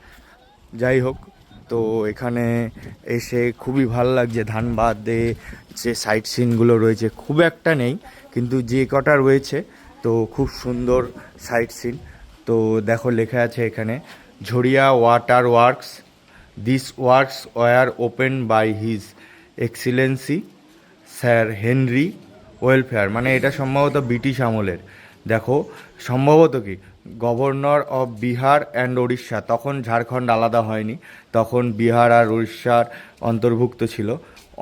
যাই হোক, তো এখানে এসে খুবই ভালো লাগছে। ধানবাদে যে সাইট সিনগুলো রয়েছে খুব একটা নেই, কিন্তু যে কটা রয়েছে তো খুব সুন্দর সাইট সিন। তো দেখো লেখা আছে এখানে Jharia water works, this works were open by his excellency sir Henry Welfare. মানে এটা সম্ভবত ব্রিটিশ আমলের। দেখো সম্ভবত কি governor of Bihar and Orissa, তখন ঝাড়খণ্ড আলাদা হয়নি, তখন বিহার আর উড়িষ্যার অন্তর্ভুক্ত ছিল।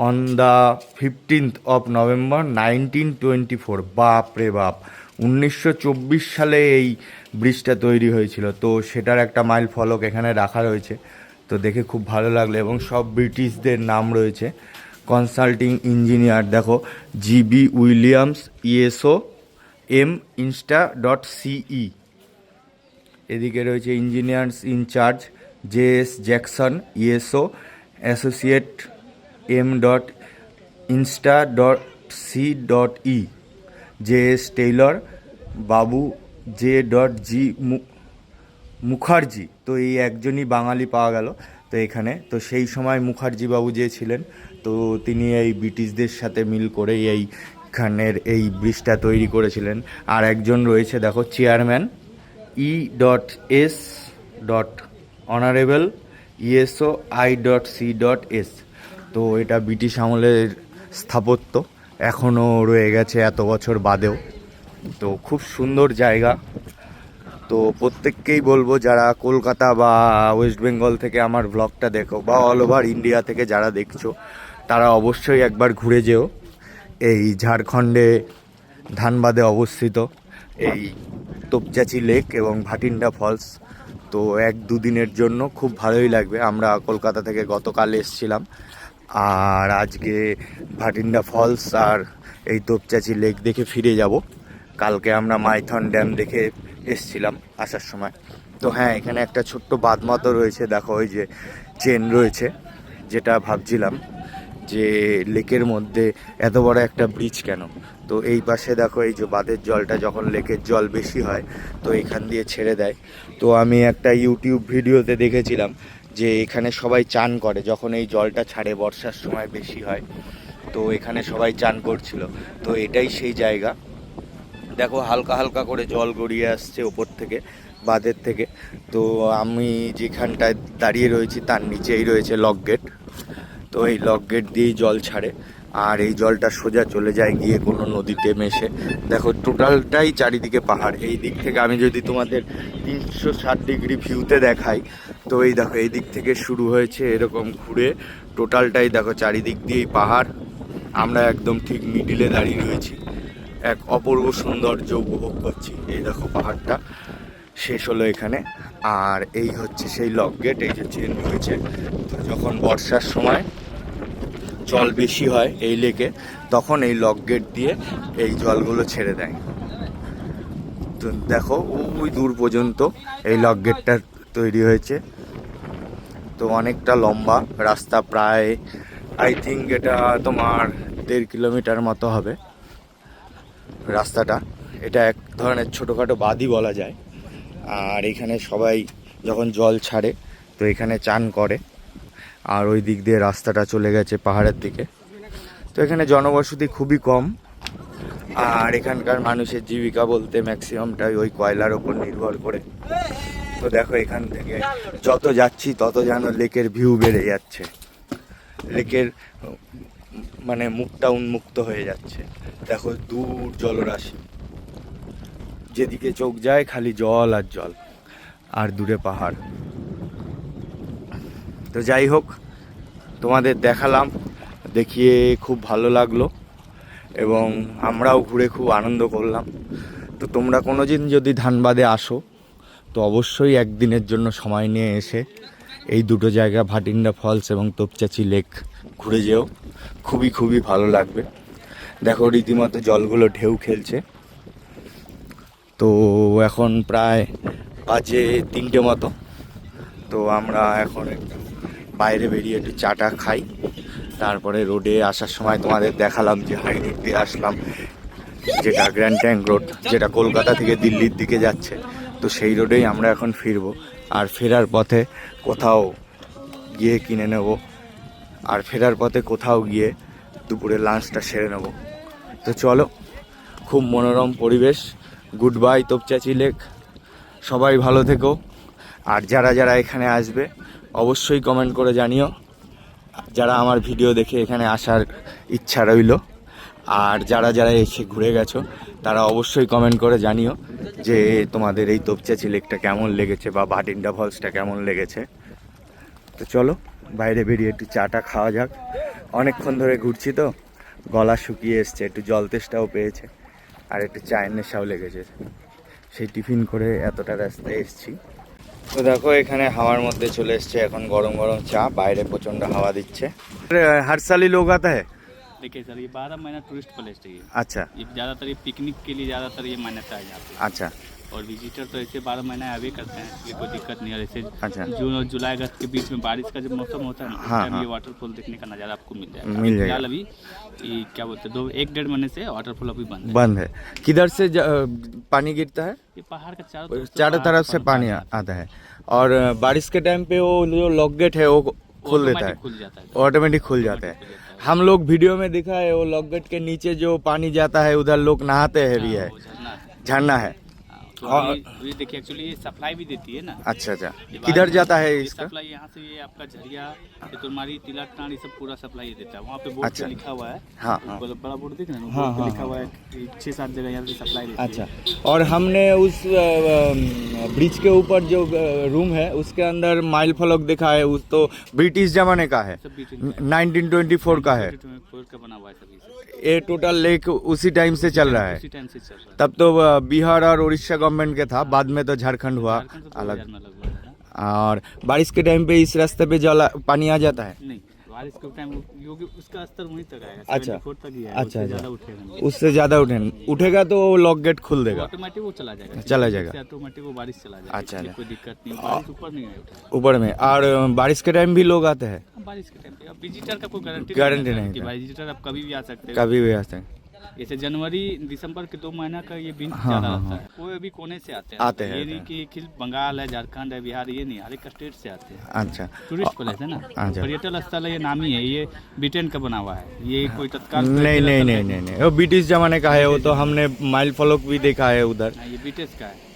On the 15th of November 1924। বাপ রে বাপ, 1924 সালে এই ব্রিজটা তৈরি হয়েছিল। তো সেটার একটা মাইল ফলক এখানে রাখা রয়েছে। তো দেখে খুব ভালো লাগলো, এবং সব ব্রিটিশদের নাম রয়েছে। কনসাল্টিং ইঞ্জিনিয়ার দেখো GB Williams, ESO M insta.ce। এদিকে রয়েছে engineers in charge JS Jackson, ESO associate m.insta.c.e। JS Taylor, Babu JG Mukherjee. তো এই একজনই বাঙালি পাওয়া গেল তো এখানে। তো সেই সময় মুখার্জি বাবু যে ছিলেন, তো তিনি এই ব্রিটিশদের সাথে মিল করে এইখানের এই ব্রিজটা তৈরি করেছিলেন। আর একজন রয়েছে দেখো চেয়ারম্যান E.S. Honourable ইএসও I.C.S। তো এটা ব্রিটিশ আমলের স্থাপত্য, এখনও রয়ে গেছে এত বছর বাদেও। তো খুব সুন্দর জায়গা। তো প্রত্যেককেই বলবো যারা কলকাতা বা ওয়েস্ট বেঙ্গল থেকে আমার ব্লগটা দেখো, বা অল ওভার ইন্ডিয়া থেকে যারা দেখছো, তারা অবশ্যই একবার ঘুরে যেও। এই ঝাড়খণ্ডে ধানবাদে অবস্থিত এই তোপচাচি লেক এবং ভাটিন্ডা ফলস। তো 1-2 দিনের জন্য খুব ভালোই লাগবে। আমরা কলকাতা থেকে গতকাল এসছিলাম, আর আজকে ভাটিন্ডা ফলস আর এই তোপচাচি লেক দেখে ফিরে যাব। কালকে আমরা মাইথন ড্যাম দেখে এসছিলাম আসার সময়। তো হ্যাঁ, এখানে একটা ছোট্ট বাঁধ মতো রয়েছে। দেখো ওই যে চেন রয়েছে, যেটা ভাবছিলাম যে লেকের মধ্যে এত বড় একটা ব্রিজ কেন। তো এই পাশে দেখো এই যে বাঁধের জলটা যখন লেকের জল বেশি হয় তো এখান দিয়ে ছেড়ে দেয়। তো আমি একটা ইউটিউব ভিডিওতে দেখেছিলাম যে এখানে সবাই চান করে যখন এই জলটা ছাড়ে, বর্ষার সময় বেশি হয়। তো এখানে সবাই চান করছিল। তো এটাই সেই জায়গা। দেখো হালকা হালকা করে জল গড়িয়ে আসছে ওপর থেকে, বাঁধের থেকে। তো আমি যেখানটায় দাঁড়িয়ে রয়েছি তার নিচেই রয়েছে লক গেট। তো এই লক গেট দিয়েই জল ছাড়ে, আর এই জলটা সোজা চলে যায় গিয়ে কোনো নদীতে মেশে। দেখো টোটালটাই চারিদিকে পাহাড়। এই দিক থেকে আমি যদি তোমাদের 360 ডিগ্রি ভিউতে দেখাই, তো এই দেখো এই দিক থেকে শুরু হয়েছে এরকম ঘুরে, টোটালটাই দেখো চারিদিক দিয়েই পাহাড়। আমরা একদম ঠিক মিডিলে দাঁড়িয়ে রয়েছি, এক অপূর্ব সৌন্দর্য উপভোগ করছি। এই দেখো পাহাড়টা শেষ হলো এখানে। আর এই হচ্ছে সেই লক গেট, এই যে চেন রয়েছে। তো যখন বর্ষার সময় জল বেশি হয় এই লেকে, তখন এই লক গেট দিয়ে এই জলগুলো ছেড়ে দেয়। তো দেখো ওই দূর পর্যন্ত এই লক গেটটা তৈরি হয়েছে। তো অনেকটা লম্বা রাস্তা, প্রায় আই থিঙ্ক এটা তোমার 1.5 কিলোমিটার মতো হবে রাস্তাটা। এটা এক ধরনের ছোটোখাটো বাঁধই বলা যায়। আর এখানে সবাই যখন জল ছাড়ে তো এখানে চান করে। আর ওই দিক দিয়ে রাস্তাটা চলে গেছে পাহাড়ের দিকে। তো এখানে জনবসতি খুবই কম, আর এখানকার মানুষের জীবিকা বলতে ম্যাক্সিমামটাই ওই কয়লার ওপর নির্ভর করে। তো দেখো এখান থেকে যত যাচ্ছি তত যেন লেকের ভিউ বেড়ে যাচ্ছে, লেকের মানে মুখটা উন্মুক্ত হয়ে যাচ্ছে। দেখো দূর জলরাশি, যেদিকে চোখ যায় খালি জল আর জল, আর দূরে পাহাড়। তো যাই হোক, তোমাদের দেখালাম, দেখিয়ে খুব ভালো লাগলো এবং আমরাও ঘুরে খুব আনন্দ করলাম। তো তোমরা কোনো দিন যদি ধানবাদে আসো তো অবশ্যই একদিনের জন্য সময় নিয়ে এসে এই দুটো জায়গা ভাটিন্ডা ফলস এবং তোপচাচি লেক ঘুরে যেও, খুবই ভালো লাগবে। দেখো রীতিমতো জলগুলো ঢেউ খেলছে। তো এখন প্রায় বাজে 3টে মতো। তো আমরা এখন একটু বাইরে বেরিয়ে একটু চাটা খাই, তারপরে রোডে আসার সময় তোমাদের দেখালাম যে হাই রোড দিয়ে আসলাম, যেটা গ্র্যান্ড ট্যাঙ্ক রোড, যেটা কলকাতা থেকে দিল্লির দিকে যাচ্ছে। তো সেই রোডেই আমরা এখন ফিরবো, আর ফেরার পথে কোথাও গিয়ে কিনে নেব, আর ফেরার পথে কোথাও গিয়ে দুপুরে লাঞ্চটা সেরে নেব। তো চলো, খুব মনোরম পরিবেশ। গুড বাই তোপচাচি লেক, সবাই ভালো থেকো। আর যারা যারা এখানে আসবে অবশ্যই কমেন্ট করে জানিও, যারা আমার ভিডিও দেখে এখানে আসার ইচ্ছা রইল। আর যারা যারা এসে ঘুরে গেছো তারা অবশ্যই কমেন্ট করে জানিও যে তোমাদের এই তোপচাচি লেকটা কেমন লেগেছে বা ভাটিন্ডা ফলসটা কেমন লেগেছে। তো চলো বাইরে বেরিয়ে একটু চাটা খাওয়া যাক, অনেকক্ষণ ধরে ঘুরছি তো গলা শুকিয়ে এসছে, একটু জল তেষ্টাও পেয়েছে আর একটু চায়ের নেশাও লেগেছে, সেই টিফিন করে এতটা রাস্তায় এসছি। তো দেখো এখানে হাওয়ার মধ্যে চলে এসছে এখন গরম গরম চা, বাইরে প্রচন্ড হাওয়া দিচ্ছে। हर साल ही लोग आता है? देखिए सर, ये 12 महीना टूरिस्ट प्लेस है ये। अच्छा ये ज़्यादातर ये पिकनिक के लिए ज़्यादातर ये मान्यता है यहाँ पे। अच्छा और विजिटर तो ऐसे 12 महीना आवे करते हैं, ये कोई दिक्कत नहीं है। और ऐसे अच्छा। जून और जुलाई अगस्त के बीच में बारिश का जब मौसम होता है ना, उस हाँ, टाइम हाँ। ये वाटरफॉल देखने का नज़ारा आपको मिल जाएगा। मिल जाएगा। फिलहाल अभी ये क्या बोलते हैं, 1-1.5 महीने से वाटरफॉल अभी बंद है। बंद है। किधर से पानी गिरता है? ये पहाड़ का चारों तरफ से पानी आता है, और बारिश के टाइम पे वो जो लॉक गेट है वो खोल देता है, खुल जाता है। ऑटोमेटिक खुल जाता है। हम लोग वीडियो में दिखा है वो लॉक गेट के नीचे जो पानी जाता है उधर लोग नहाते हैं भी है, वो झरना है। झरना है। तो और- ये देखिए एक्चुअली ये सप्लाई भी देती है ना। अच्छा किधर जाता है ये इसका? सप्लाई यहाँ से, ये आपका झरिया, तुलमारी, तिलकटाण, ये सब पूरा सप्लाई ये देता है। वहाँ पे बोर्ड अच्छा। पे लिखा हुआ है, हाँ, हाँ। बड़ा बोर्ड दिख रहा है ना, हाँ, बोर्ड पे हाँ, लिखा हुआ है 6-7 जगह यहाँ से सप्लाई देती अच्छा, है। और हमने उस ब्रिज के ऊपर जो रूम है उसके अंदर माइल फलक दिखा है, उस तो ब्रिटिश जमाने का है, सब बीच 1924 का है। का बना हुआ है सभी से। ये टोटल लेक उसी टाइम से चल रहा है। उसी टाइम से चल रहा है। तब तो बिहार और उड़ीसा गवर्नमेंट के था, बाद में तो झारखंड हुआ झारखंड से अलग। 2000 में अलग हुआ है ना। और बारिश के टाइम पे इस रास्ते पे जल पानी आ जाता है, नहीं, बारिश के टाइम उसका स्तर वहीं तक आएगा, अच्छा। 74 तक ही है। अच्छा, उससे अच्छा। ज़्यादा उठेगा नहीं। उससे ज्यादा उठेगा तो लॉक गेट खुल देगा, ऑटोमेटिक वो चला जाएगा, चला जाएगा। ऑटोमेटिक वो बारिश चला जाएगा। अच्छा, इसलिए कोई दिक्कत नहीं, बारिश ऊपर नहीं है उठा। ऊपर में। और बारिश के टाइम भी लोग आते हैं, बारिश के टाइम पे अब विजिटर का कोई गारंटी गारंटी नहीं कि था। भाई विजिटर आप कभी भी आ सकते हैं। कभी भी आते हैं। जैसे जनवरी दिसंबर के 2 महीना का ये दिन हाँ, ज्यादा हाँ, रहता है। कोई भी कोने से आते हैं, आते हैं, ये आते नहीं हैं। कि सिर्फ बंगाल है, झारखंड है, बिहार, ये नहीं, हर एक स्टेट से आते हैं। अच्छा टूरिस्ट प्लेस है ना, अच्छा। पर्यटन स्थल है, ये नामी है, ये ब्रिटेन का बना हुआ है, ये कोई तत्काल नहीं पर्यटन नहीं स्थल नहीं है। नहीं नहीं, वो ब्रिटिश जमाने का है, वो तो हमने माइल फलक भी देखा है उधर। हाँ, ये ब्रिटिश का है।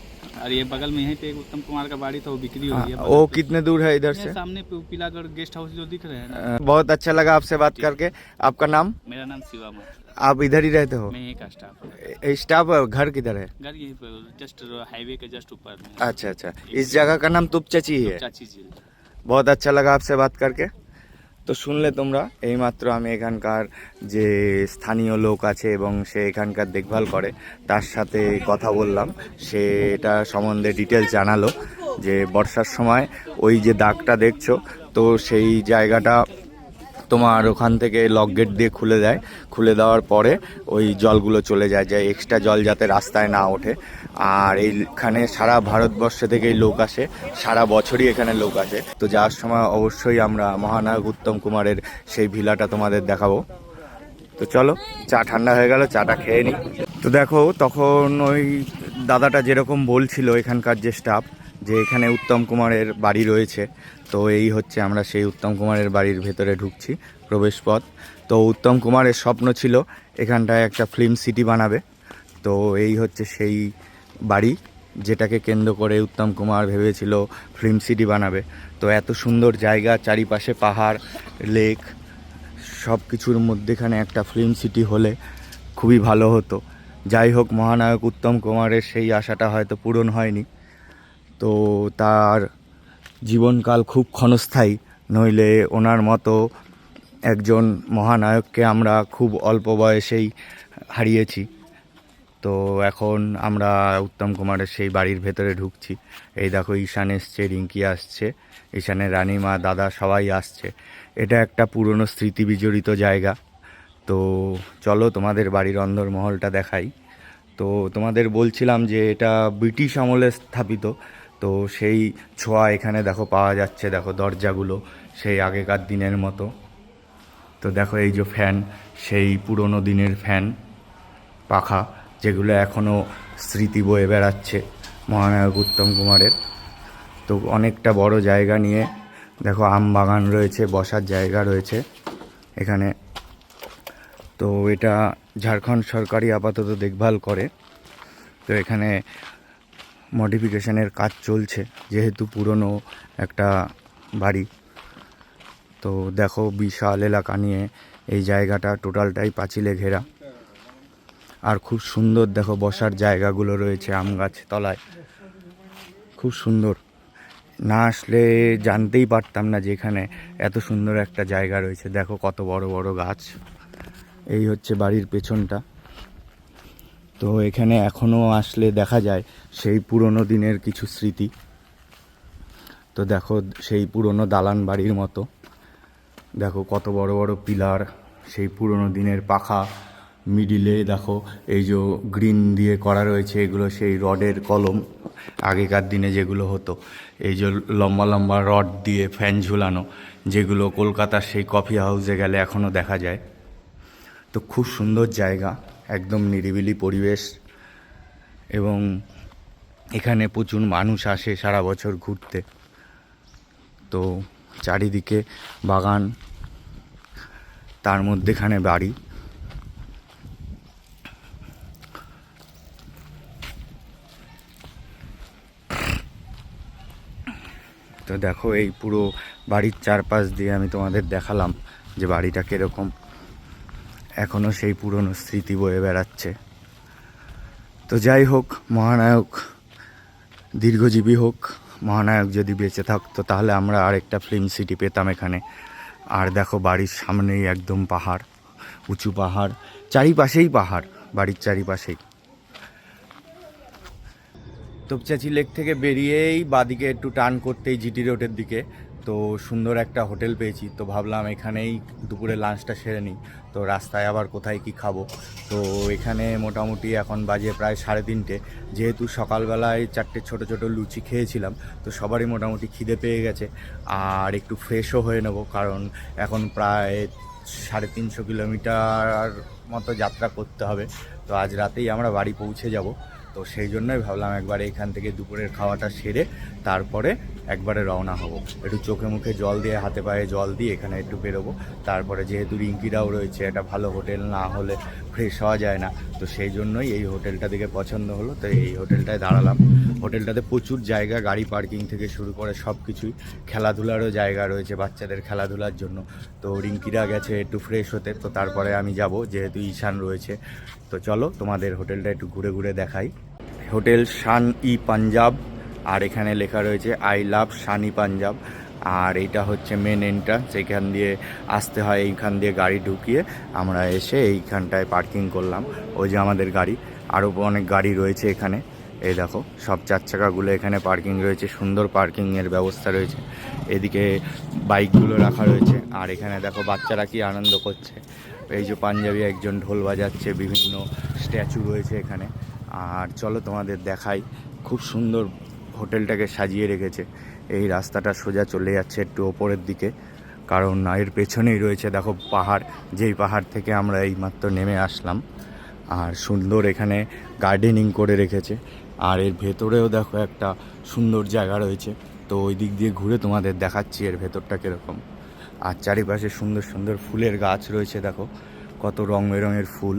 और ये बगल में यहीं पे एक उत्तम कुमार का बाड़ी था, वो बिक्री हो हाँ, गई है। वो कितने दूर है इधर से? सामने पे पीलागढ़ गेस्ट हाउस जो दिख रहे हैं ना। बहुत अच्छा लगा आपसे बात करके। आपका नाम? मेरा नाम शिवम है, आप इधर ही रहते हो? मैं यहीं का स्टाफ हूँ। स्टाफ घर किधर है? घर यहीं पे जस्ट हाईवे के जस्ट ऊपर में। अच्छा अच्छा, इस जगह का नाम तुपचाची है। चाची झील। बहुत अच्छा लगा आपसे बात करके। তো শুনলে তোমরা, এইমাত্র আমি এখানকার যে স্থানীয় লোক আছে এবং সে এখানকার দেখভাল করে তার সাথে কথা বললাম, সে এটা সম্বন্ধে ডিটেলস জানালো যে বর্ষার সময় ওই যে দাগটা দেখছো, তো সেই জায়গাটা তোমার ওখান থেকে লক গেট দিয়ে খুলে দেয়, খুলে দেওয়ার পরে ওই জলগুলো চলে যায়, যে এক্সট্রা জল যাতে রাস্তায় না ওঠে। আর এইখানে সারা ভারতবর্ষ থেকেই লোক আসে, সারা বছরই এখানে লোক আসে। তো যাওয়ার সময় অবশ্যই আমরা মহানায়ক উত্তম কুমারের সেই ভিলাটা তোমাদের দেখাবো। তো চলো, চা ঠান্ডা হয়ে গেল, চাটা খেয়ে নিই। তো দেখো তখন ওই দাদাটা যেরকম বলছিল এখানকার যে স্টাফ, যে এখানে উত্তম কুমারের বাড়ি রয়েছে। তো এই হচ্ছে আমরা সেই উত্তম কুমারের বাড়ির ভেতরে ঢুকছি, প্রবেশ পথ। তো উত্তম কুমারের স্বপ্ন ছিল এখানটায় একটা ফিল্ম সিটি বানাবে। তো এই হচ্ছে সেই বাড়ি, যেটাকে কেন্দ্র করে উত্তম কুমার ভেবেছিল ফিল্ম সিটি বানাবে। তো এত সুন্দর জায়গা, চারিপাশে পাহাড়, লেক, সব কিছুর মধ্যেখানে একটা ফিল্ম সিটি হলে খুবই ভালো হতো। যাই হোক, মহানায়ক উত্তম কুমারের সেই আশাটা হয়তো পূরণ হয়নি। তো তার জীবনকাল খুব ক্ষণস্থায়ী, নইলে ওনার মতো একজন মহানায়ককে আমরা খুব অল্প বয়সেই হারিয়েছি। তো এখন আমরা উত্তম কুমারের সেই বাড়ির ভেতরে ঢুকছি। এই দেখো, ঈশান এসছে, রিঙ্কি আসছে, ঈশানের রানীমা, দাদা সবাই আসছে। এটা একটা পুরনো স্মৃতি বিজড়িত জায়গা। তো চলো তোমাদের বাড়ির অন্দরমহলটা দেখাই। তো তোমাদের বলছিলাম যে এটা ব্রিটিশ আমলে স্থাপিত, তো সেই ছোঁয়া এখানে দেখো পাওয়া যাচ্ছে। দেখো দরজাগুলো সেই আগেকার দিনের মতো। তো দেখো এই যে ফ্যান, সেই পুরনো দিনের ফ্যান পাখা, যেগুলো এখনও স্মৃতি বয়ে বেড়াচ্ছে মহানায়ক উত্তম কুমারের। তো অনেকটা বড় জায়গা নিয়ে দেখো আম বাগান রয়েছে, বসার জায়গা রয়েছে এখানে। তো এটা ঝাড়খণ্ড সরকারই আপাতত দেখভাল করে। তো এখানে মডিফিকেশনের কাজ চলছে, যেহেতু পুরনো একটা বাড়ি। তো দেখো বিশাল এলাকা নিয়ে এই জায়গাটা টোটালটাই পাঁচিলে ঘেরা। আর খুব সুন্দর দেখো বসার জায়গাগুলো রয়েছে আম গাছ তলায়, খুব সুন্দর। না আসলে জানতেই পারতাম না যে এখানে এত সুন্দর একটা জায়গা রয়েছে। দেখো কত বড় বড় গাছ। এই হচ্ছে বাড়ির পেছনটা। তো এখানে এখনও আসলে দেখা যায় সেই পুরনো দিনের কিছু স্মৃতি। তো দেখো সেই পুরনো দালান বাড়ির মতো, দেখো কত বড় বড় পিলার, সেই পুরনো দিনের পাখা। মিডিলে দেখো এই যে গ্রিন দিয়ে করা রয়েছে, এগুলো সেই রডের কলম, আগেকার দিনে যেগুলো হতো। এই যে লম্বা লম্বা রড দিয়ে ফ্যান ঝুলানো, যেগুলো কলকাতার সেই কফি হাউসে গেলে এখনও দেখা যায়। তো খুব সুন্দর জায়গা, একদম নিরিবিলি পরিবেশ, এবং এখানে প্রচুর মানুষ আসে সারা বছর ঘুরতে। তো চারিদিকে বাগান, তার মধ্যেখানে বাড়ি। তো দেখো এই পুরো বাড়ির চারপাশ দিয়ে আমি তোমাদের দেখালাম যে বাড়িটা কীরকম। এখনও সেই পুরনো স্মৃতি বয়ে বেড়াচ্ছে। তো যাই হোক, মহানায়ক দীর্ঘজীবী হোক। মহানায়ক যদি বেঁচে থাকতো তাহলে আমরা আরেকটা ফিল্ম সিটি পেতাম এখানে। আর দেখো বাড়ির সামনেই একদম পাহাড়, উঁচু পাহাড়, চারিপাশেই পাহাড়, বাড়ির চারিপাশেই। তোপচাচি লেক থেকে বেরিয়েই বাদিকে একটু টার্ন করতেই জিটি রোডের দিকে তো সুন্দর একটা হোটেল পেয়েছি। তো ভাবলাম এখানেই দুপুরে লাঞ্চটা সেরে নিই। তো রাস্তায় আবার কোথায় কি খাবো। তো এখানে মোটামুটি এখন বাজে প্রায় 3:30। যেহেতু সকালবেলায় 4টে ছোটো ছোটো লুচি খেয়েছিলাম, তো সবারই মোটামুটি খিদে পেয়ে গেছে। আর একটু ফ্রেশও হয়ে নেব, কারণ এখন প্রায় 350 কিলোমিটার মতো যাত্রা করতে হবে। তো আজ রাতেই আমরা বাড়ি পৌঁছে যাব। তো সেই জন্যই ভাবলাম একবারে এখান থেকে দুপুরের খাওয়াটা সেরে তারপরে একবারে রওনা হব। একটু চোখে মুখে জল দিয়ে, হাতে পায়ে জল দিয়ে এখানে একটু বেরোবো। তারপরে যেহেতু রিঙ্কিরাও রয়েছে, একটা ভালো হোটেল না হলে ফ্রেশ হওয়া যায় না। তো সেই জন্যই এই হোটেলটা দেখে পছন্দ হলো, তো এই হোটেলটায় দাঁড়ালাম। হোটেলটাতে প্রচুর জায়গা, গাড়ি পার্কিং থেকে শুরু করে সব কিছুই, খেলাধুলারও জায়গা রয়েছে বাচ্চাদের খেলাধুলার জন্য। তো রিঙ্কিরা গেছে একটু ফ্রেশ হতে, তো তারপরে আমি যাব, যেহেতু ঈশান রয়েছে। তো চলো তোমাদের হোটেলটা একটু ঘুরে ঘুরে দেখাই। হোটেল শান ই পাঞ্জাব, আর এখানে লেখা রয়েছে আই লাভ শানি পাঞ্জাব। আর এইটা হচ্ছে মেন এন্ট্রান্স, এখান দিয়ে আসতে হয়। এইখান দিয়ে গাড়ি ঢুকিয়ে আমরা এসে এইখানটায় পার্কিং করলাম। ওই যে আমাদের গাড়ি, আরও অনেক গাড়ি রয়েছে এখানে। এই দেখো সব 4 চাকাগুলো এখানে পার্কিং রয়েছে, সুন্দর পার্কিংয়ের ব্যবস্থা রয়েছে। এদিকে বাইকগুলো রাখা রয়েছে। আর এখানে দেখো বাচ্চারা কি আনন্দ করছে। এই যে পাঞ্জাবি একজন ঢোল বাজাচ্ছে, বিভিন্ন স্ট্যাচু রয়েছে এখানে। আর চলো তোমাদের দেখাই, খুব সুন্দর হোটেলটাকে সাজিয়ে রেখেছে। এই রাস্তাটা সোজা চলে যাচ্ছে একটু ওপরের দিকে, কারণ এর পেছনেই রয়েছে দেখো পাহাড়, যেই পাহাড় থেকে আমরা এইমাত্র নেমে আসলাম। আর সুন্দর এখানে গার্ডেনিং করে রেখেছে। আর এর ভেতরেও দেখো একটা সুন্দর জায়গা রয়েছে। তো ওই দিক দিয়ে ঘুরে তোমাদের দেখাচ্ছি এর ভেতরটা কীরকম। আর চারিপাশে সুন্দর সুন্দর ফুলের গাছ রয়েছে, দেখো কত রং বেরঙের ফুল।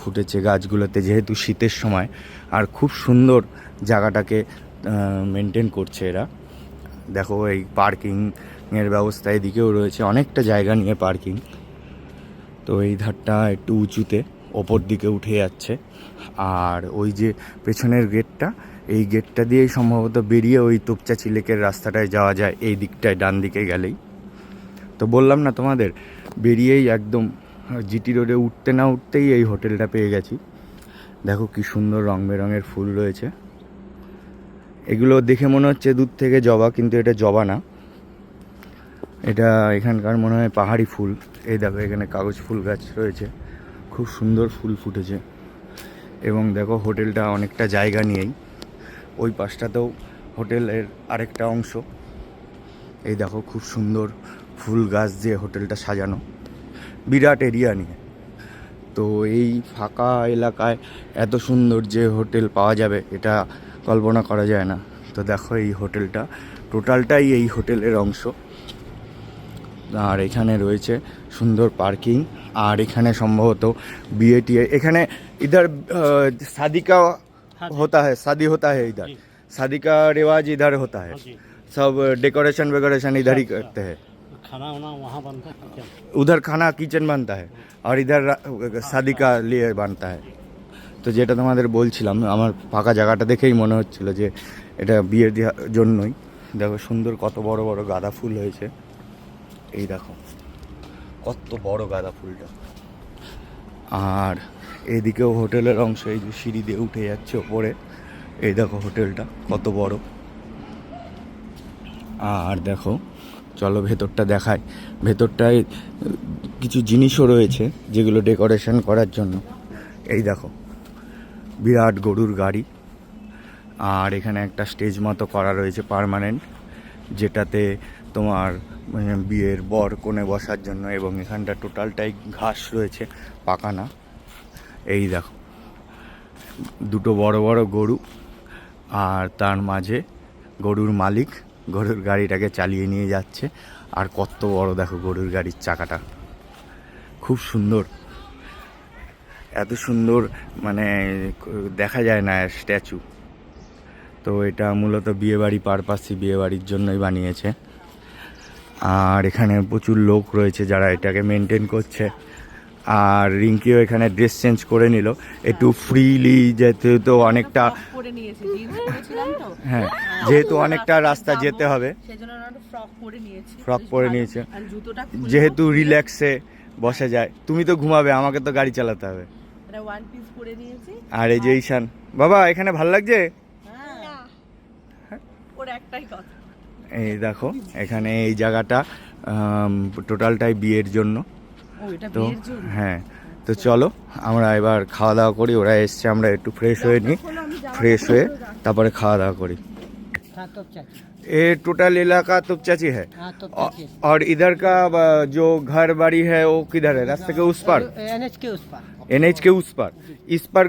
ফুটেছে গাছগুলোতে, যেহেতু শীতের সময়। আর খুব সুন্দর জায়গাটাকে মেনটেন করছে এরা। দেখো এই পার্কিংয়ের ব্যবস্থা এদিকেও রয়েছে, অনেকটা জায়গা নিয়ে পার্কিং। তো এই ধারটা একটু উঁচুতে ওপর দিকে উঠে যাচ্ছে। আর ওই যে পেছনের গেটটা, এই গেটটা দিয়েই সম্ভবত বেরিয়ে ওই তোপচাচি লেকের রাস্তাটায় যাওয়া যায়, এই দিকটায় ডান দিকে গেলেই। তো বললাম না তোমাদের, বেরিয়েই একদম জিটি রোডে উঠতে না উঠতেই এই হোটেলটা পেয়ে গেছি। দেখো কি সুন্দর রং বেরঙের ফুল রয়েছে। এগুলো দেখে মনে হচ্ছে দূর থেকে জবা, কিন্তু এটা জবা না, এটা এখানকার মনে হয় পাহাড়ি ফুল। এই দেখো এখানে কাগজ ফুল গাছ রয়েছে, খুব সুন্দর ফুল ফুটেছে। এবং দেখো হোটেলটা অনেকটা জায়গা নিয়েই, ওই পাশটাতেও হোটেলের আরেকটা অংশ। এই দেখো খুব সুন্দর ফুল গাছ দিয়ে হোটেলটা সাজানো, বিরাট এরিয়া নিয়ে। তো এই ফাঁকা এলাকায় এত সুন্দর যে হোটেল পাওয়া যাবে এটা কল্পনা করা যায় না। তো দেখো এই হোটেলটা টোটালটাই এই হোটেলের অংশ। আর এখানে রয়েছে সুন্দর পার্কিং। আর এখানে সম্ভবত বিয়ে টিয়ে, এখানে इधर शादी का होता है, शादी होता है इधर, शादी का रिवाज इधर होता है, सब डेकोरेशन वेकोरेशन इधर ही करते हैं। खाना वाना वहाँ बनता है, उधर खाना किचन बनता है और इधर शादी का लिए बनता है। তো যেটা তোমাদের বলছিলাম, আমার ফাঁকা জায়গাটা দেখেই মনে হচ্ছিল যে এটা বিয়ের জন্যই। দেখো সুন্দর কত বড় বড় গাঁদা ফুল হয়েছে, এই দেখো কত বড় গাঁদা ফুলটা। আর এদিকেও হোটেলের অংশ, এই যে সিঁড়ি দিয়ে উঠে যাচ্ছে ওপরে, এই দেখো হোটেলটা কত বড়। আর দেখো চলো ভেতরটা দেখাই। ভেতরটায় কিছু জিনিসও রয়েছে যেগুলো ডেকোরেশন করার জন্য। এই দেখো বিরাট গরুর গাড়ি। আর এখানে একটা স্টেজ মতো করা রয়েছে পার্মানেন্ট, যেটাতে তোমার বিয়ের বর কোণে বসার জন্য। এবং এখানটা টোটালটাই ঘাস রয়েছে, পাকা না। এই দেখো দুটো বড় বড় গরু, আর তার মাঝে গরুর মালিক গরুর গাড়িটাকে চালিয়ে নিয়ে যাচ্ছে। আর কত বড় দেখো গরুর গাড়ির চাকাটা, খুব সুন্দর। এত সুন্দর মানে দেখা যায় না স্ট্যাচু। তো এটা মূলত বিয়েবাড়ি পারপাসই, বিয়েবাড়ির জন্যই বানিয়েছে। আর এখানে প্রচুর লোক রয়েছে যারা এটাকে মেনটেন করছে। আর রিঙ্কিও এখানে ড্রেস চেঞ্জ করে নিল একটু ফ্রিলি, যেহেতু অনেকটা করে নিয়েছি, জিন্স পরেছিলাম তো। হ্যাঁ, যেহেতু অনেকটা রাস্তা যেতে হবে, সেজন্য একটা ফ্রক পরে নিয়েছি। ফ্রক পরে নিয়েছে, আর জুতোটা যেহেতু রিল্যাক্সে বসে যায়। তুমি তো ঘুমাবে, আমাকে তো গাড়ি চালাতে হবে। এটা ওয়ান পিস পরে নিয়েছি। আর এই যে ঈশান, বাবা এখানে ভালো লাগছে? হ্যাঁ, ওর একটাই কথা। এই দেখো এখানে এই জায়গাটা টোটালটাই বিয়ের জন্য। ও এটা তো বিয়ের জন্য? হ্যাঁ, তো চলো আমরা এবার খাওয়া দাওয়া করি। ওরা এসছে, আমরা একটু ফ্রেশ হয়ে নিই, ফ্রেশ হয়ে তারপরে খাওয়া দাওয়া করি। हाँ तो चाची, ये टोटल इलाका तुपचाची है। हाँ तो चाची, और इधर का जो घर बाड़ी है वो किधर है? रास्ते के उस पर, एनएच के उस पर एनएच के उस पर। इस पर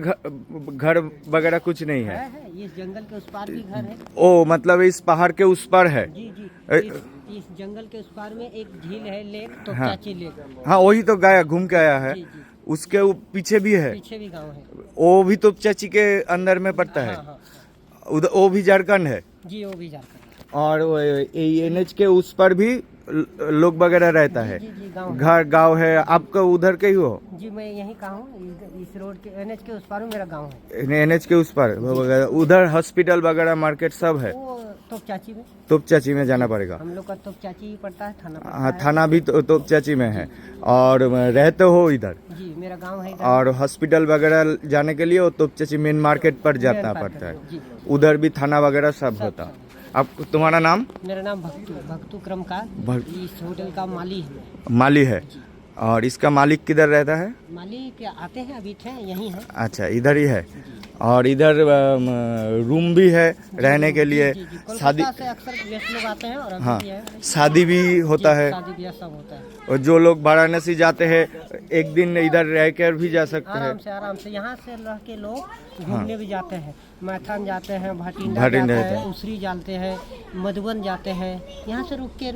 घर वगैरह कुछ नहीं है? है, इस जंगल के उस पार भी घर है। ओ मतलब इस पहाड़ के उस पर है? जी जी, ए- इस जंगल के उस पार में एक झील है, लेक तो हाँ। चाची लेक, हाँ वही तो गया, घूम के आया है। जी जी, उसके पीछे भी है, पीछे भी गांव है। वो भी तुपचाची के अंदर में पड़ता है। हाँ हाँ, उधर वो भी झारखंड है। जी वो भी झारखंड और एनएच के उस पर भी लोग वगैरह रहता है, जी जी गांव है। घर गांव है। आपका उधर के ही हो? जी मैं यहीं का हूँ, इस रोड के एनएच के उस पार में मेरा गांव है। एनएच के उस पर उधर हॉस्पिटल वगैरह मार्केट सब है। वो तोपचाची में, तोपचाची में जाना पड़ेगा। हम लोग का तोपचाची ही पड़ता है, थाना पड़ता हाँ, है। थाना भी तोपचाची में है। और रहते हो इधर? जी मेरा गांव है इधर। और हॉस्पिटल वगैरह जाने के लिए वो तोपचाची मेन मार्केट पर जाना पड़ता है। जी उधर भी थाना वगैरह सब होता। अब तुम्हारा नाम? मेरा नाम भक्तू क्रमकार, इस होटल का माली है। माली है। और इसका मालिक किधर रहता है? मालिक आते हैं, अभी थे यहीं है। अच्छा, इधर ही है। और इधर रूम भी है रहने के लिए। जी, जी, शादी, कोलकाता से अक्सर गेस्ट लोग आते हैं और अभी हाँ, भी है। शादी भी होता जी, है। शादी ब्याह सब होता है। और जो लोग वाराणसी जाते हैं एक दिन इधर रह कर भी जा सकते हैं। आराम से यहाँ से रह के लोग घूमने भी जाते हैं, मैथान जाते हैं, भाटिंडा भाटिंडा जाते जाते हैं, उसरी जाते हैं, मधुबन जाते हैं। यहाँ से रुक के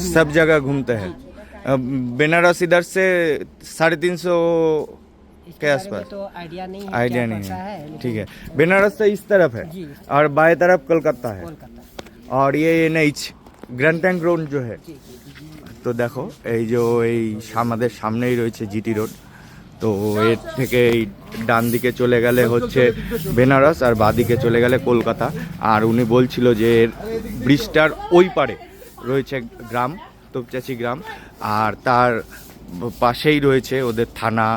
सब जगह घूमते हैं। बनारस इधर से 350 इसके के बारे आसपास? में तो आइडिया नहीं है, आइडिया क्या नहीं पता है, लेकिन ठीक है। बनारस से इस तरफ है जी और बाएं तरफ कोलकाता है, कोलकाता। और ये NH গ্র্যান্ড ট্যাঙ্ক রোড जो है। जी जी जी। তো দেখো এই যে এই আমাদের সামনেই রয়েছে জিটি রোড। তো এর থেকে এই ডান দিকে চলে গেলে হচ্ছে বেনারস আর বাঁ দিকে চলে গেলে কলকাতা। আর উনি বলছিল যে এর ব্রিজটার ওই পারে রয়েছে গ্রাম, তোপচাচি গ্রাম, আর তার পাশেই রয়েছে ওদের থানা,